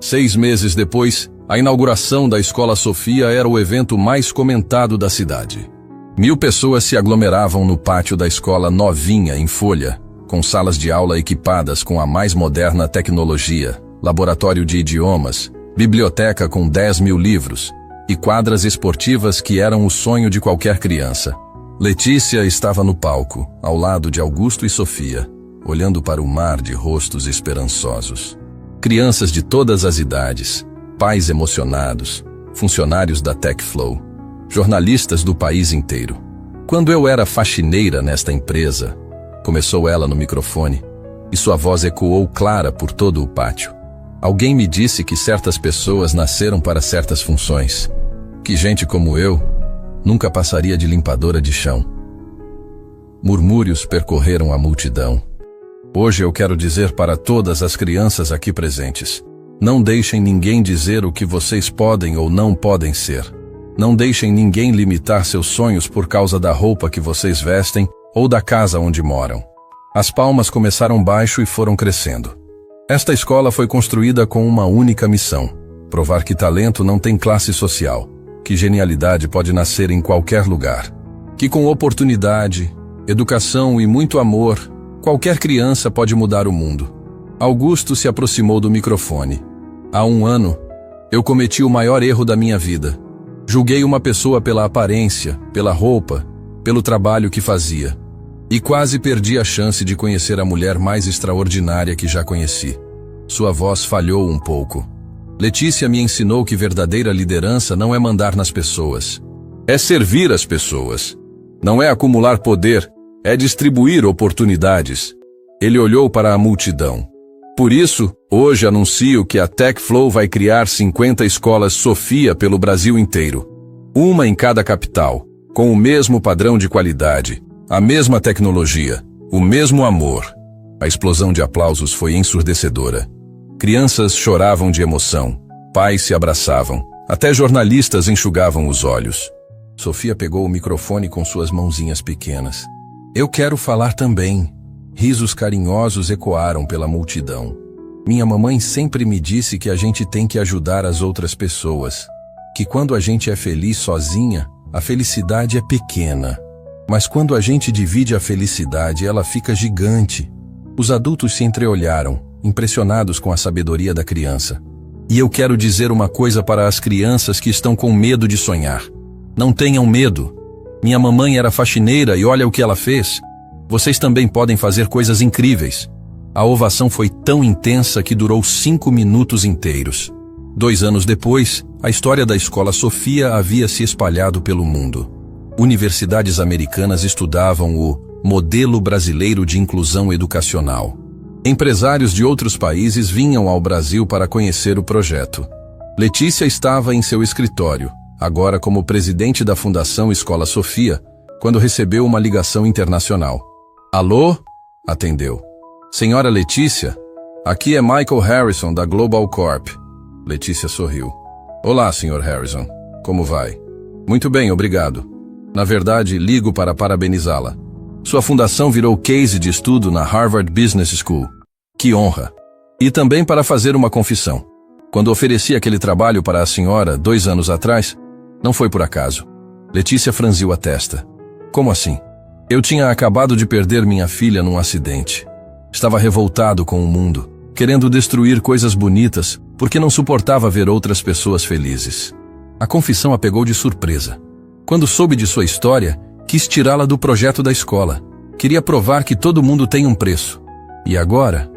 Speaker 1: 6 meses depois, a inauguração da Escola Sofia era o evento mais comentado da cidade. 1.000 pessoas se aglomeravam no pátio da escola novinha em folha, com salas de aula equipadas com a mais moderna tecnologia, laboratório de idiomas, biblioteca com 10.000 livros e quadras esportivas que eram o sonho de qualquer criança. Letícia estava no palco, ao lado de Augusto e Sofia, olhando para o mar de rostos esperançosos. Crianças de todas as idades, pais emocionados, funcionários da TechFlow, jornalistas do país inteiro. Quando eu era faxineira nesta empresa, começou ela no microfone, e sua voz ecoou clara por todo o pátio. Alguém me disse que certas pessoas nasceram para certas funções, que gente como eu nunca passaria de limpadora de chão. Murmúrios percorreram a multidão. Hoje eu quero dizer para todas as crianças aqui presentes: não deixem ninguém dizer o que vocês podem ou não podem ser. Não deixem ninguém limitar seus sonhos por causa da roupa que vocês vestem ou da casa onde moram. As palmas começaram baixo e foram crescendo. Esta escola foi construída com uma única missão: provar que talento não tem classe social, que genialidade pode nascer em qualquer lugar, que com oportunidade, educação e muito amor, qualquer criança pode mudar o mundo. Augusto se aproximou do microfone. Há 1 ano, eu cometi o maior erro da minha vida. Julguei uma pessoa pela aparência, pela roupa, pelo trabalho que fazia. E quase perdi a chance de conhecer a mulher mais extraordinária que já conheci. Sua voz falhou um pouco. Letícia me ensinou que verdadeira liderança não é mandar nas pessoas. É servir as pessoas. Não é acumular poder, é distribuir oportunidades. Ele olhou para a multidão. Por isso, hoje anuncio que a TechFlow vai criar 50 escolas Sofia pelo Brasil inteiro. Uma em cada capital, com o mesmo padrão de qualidade, a mesma tecnologia, o mesmo amor. A explosão de aplausos foi ensurdecedora. Crianças choravam de emoção, pais se abraçavam, até jornalistas enxugavam os olhos. Sofia pegou o microfone com suas mãozinhas pequenas. Eu quero falar também. Risos carinhosos ecoaram pela multidão. Minha mamãe sempre me disse que a gente tem que ajudar as outras pessoas, que quando a gente é feliz sozinha, a felicidade é pequena. Mas quando a gente divide a felicidade, ela fica gigante. Os adultos se entreolharam, impressionados com a sabedoria da criança. E eu quero dizer uma coisa para as crianças que estão com medo de sonhar. Não tenham medo. Minha mamãe era faxineira e olha o que ela fez. Vocês também podem fazer coisas incríveis. A ovação foi tão intensa que durou 5 minutos inteiros. 2 anos depois, a história da Escola Sofia havia se espalhado pelo mundo. Universidades americanas estudavam o modelo brasileiro de inclusão educacional. Empresários de outros países vinham ao Brasil para conhecer o projeto. Letícia estava em seu escritório, agora como presidente da Fundação Escola Sofia, quando recebeu uma ligação internacional. Alô? Atendeu. Senhora Letícia? Aqui é Michael Harrison, da Global Corp. Letícia sorriu. Olá, Sr. Harrison. Como vai? Muito bem, obrigado. Na verdade, ligo para parabenizá-la. Sua fundação virou case de estudo na Harvard Business School. Que honra! E também para fazer uma confissão. Quando ofereci aquele trabalho para a senhora 2 anos atrás, não foi por acaso. Letícia franziu a testa. Como assim? Eu tinha acabado de perder minha filha num acidente. Estava revoltado com o mundo, querendo destruir coisas bonitas, porque não suportava ver outras pessoas felizes. A confissão a pegou de surpresa. Quando soube de sua história, quis tirá-la do projeto da escola. Queria provar que todo mundo tem um preço. E agora?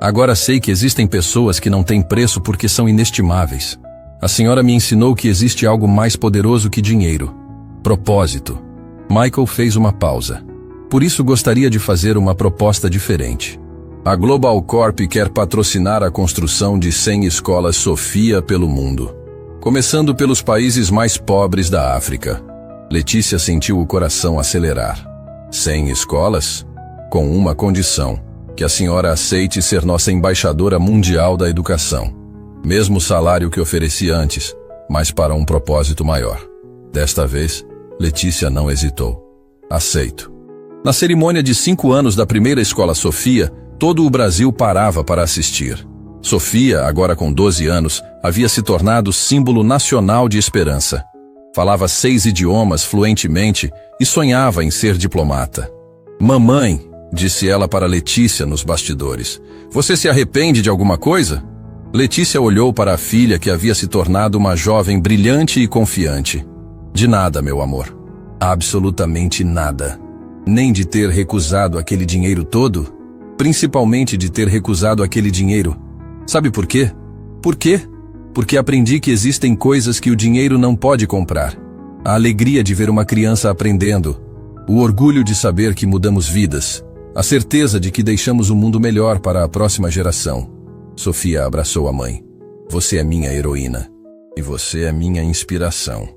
Speaker 1: Agora sei que existem pessoas que não têm preço porque são inestimáveis. A senhora me ensinou que existe algo mais poderoso que dinheiro. Propósito. Michael fez uma pausa. Por isso gostaria de fazer uma proposta diferente. A Global Corp quer patrocinar a construção de 100 escolas Sofia pelo mundo, começando pelos países mais pobres da África. Letícia sentiu o coração acelerar. 100 escolas? Com uma condição, que a senhora aceite ser nossa embaixadora mundial da educação. Mesmo salário que ofereci antes, mas para um propósito maior. Desta vez, Letícia não hesitou. Aceito. Na cerimônia de 5 anos da primeira escola Sofia, todo o Brasil parava para assistir. Sofia, agora com 12 anos, havia se tornado símbolo nacional de esperança. Falava 6 idiomas fluentemente e sonhava em ser diplomata. Mamãe, disse ela para Letícia nos bastidores, você se arrepende de alguma coisa? Letícia olhou para a filha que havia se tornado uma jovem brilhante e confiante. De nada, meu amor. Absolutamente nada. Nem de ter recusado aquele dinheiro todo, principalmente de ter recusado aquele dinheiro. Sabe por quê? Por quê? Porque aprendi que existem coisas que o dinheiro não pode comprar. A alegria de ver uma criança aprendendo, o orgulho de saber que mudamos vidas, a certeza de que deixamos o mundo melhor para a próxima geração. Sofia abraçou a mãe. Você é minha heroína. E você é minha inspiração.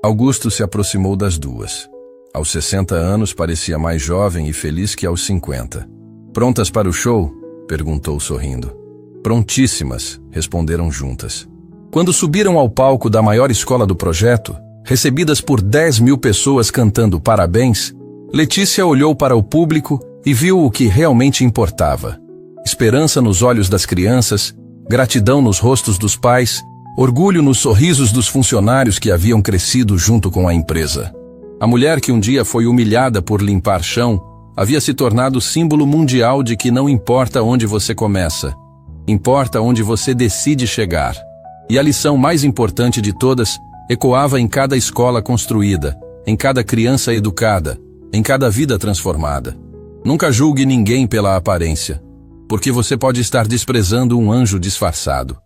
Speaker 1: Augusto se aproximou das duas. Aos 60 anos parecia mais jovem e feliz que aos 50. Prontas para o show? Perguntou sorrindo. Prontíssimas, responderam juntas. Quando subiram ao palco da maior escola do projeto, recebidas por 10.000 pessoas cantando parabéns, Letícia olhou para o público e viu o que realmente importava. Esperança nos olhos das crianças, gratidão nos rostos dos pais, orgulho nos sorrisos dos funcionários que haviam crescido junto com a empresa. A mulher que um dia foi humilhada por limpar chão havia se tornado símbolo mundial de que não importa onde você começa, importa onde você decide chegar. E a lição mais importante de todas ecoava em cada escola construída, em cada criança educada, em cada vida transformada. Nunca julgue ninguém pela aparência, porque você pode estar desprezando um anjo disfarçado.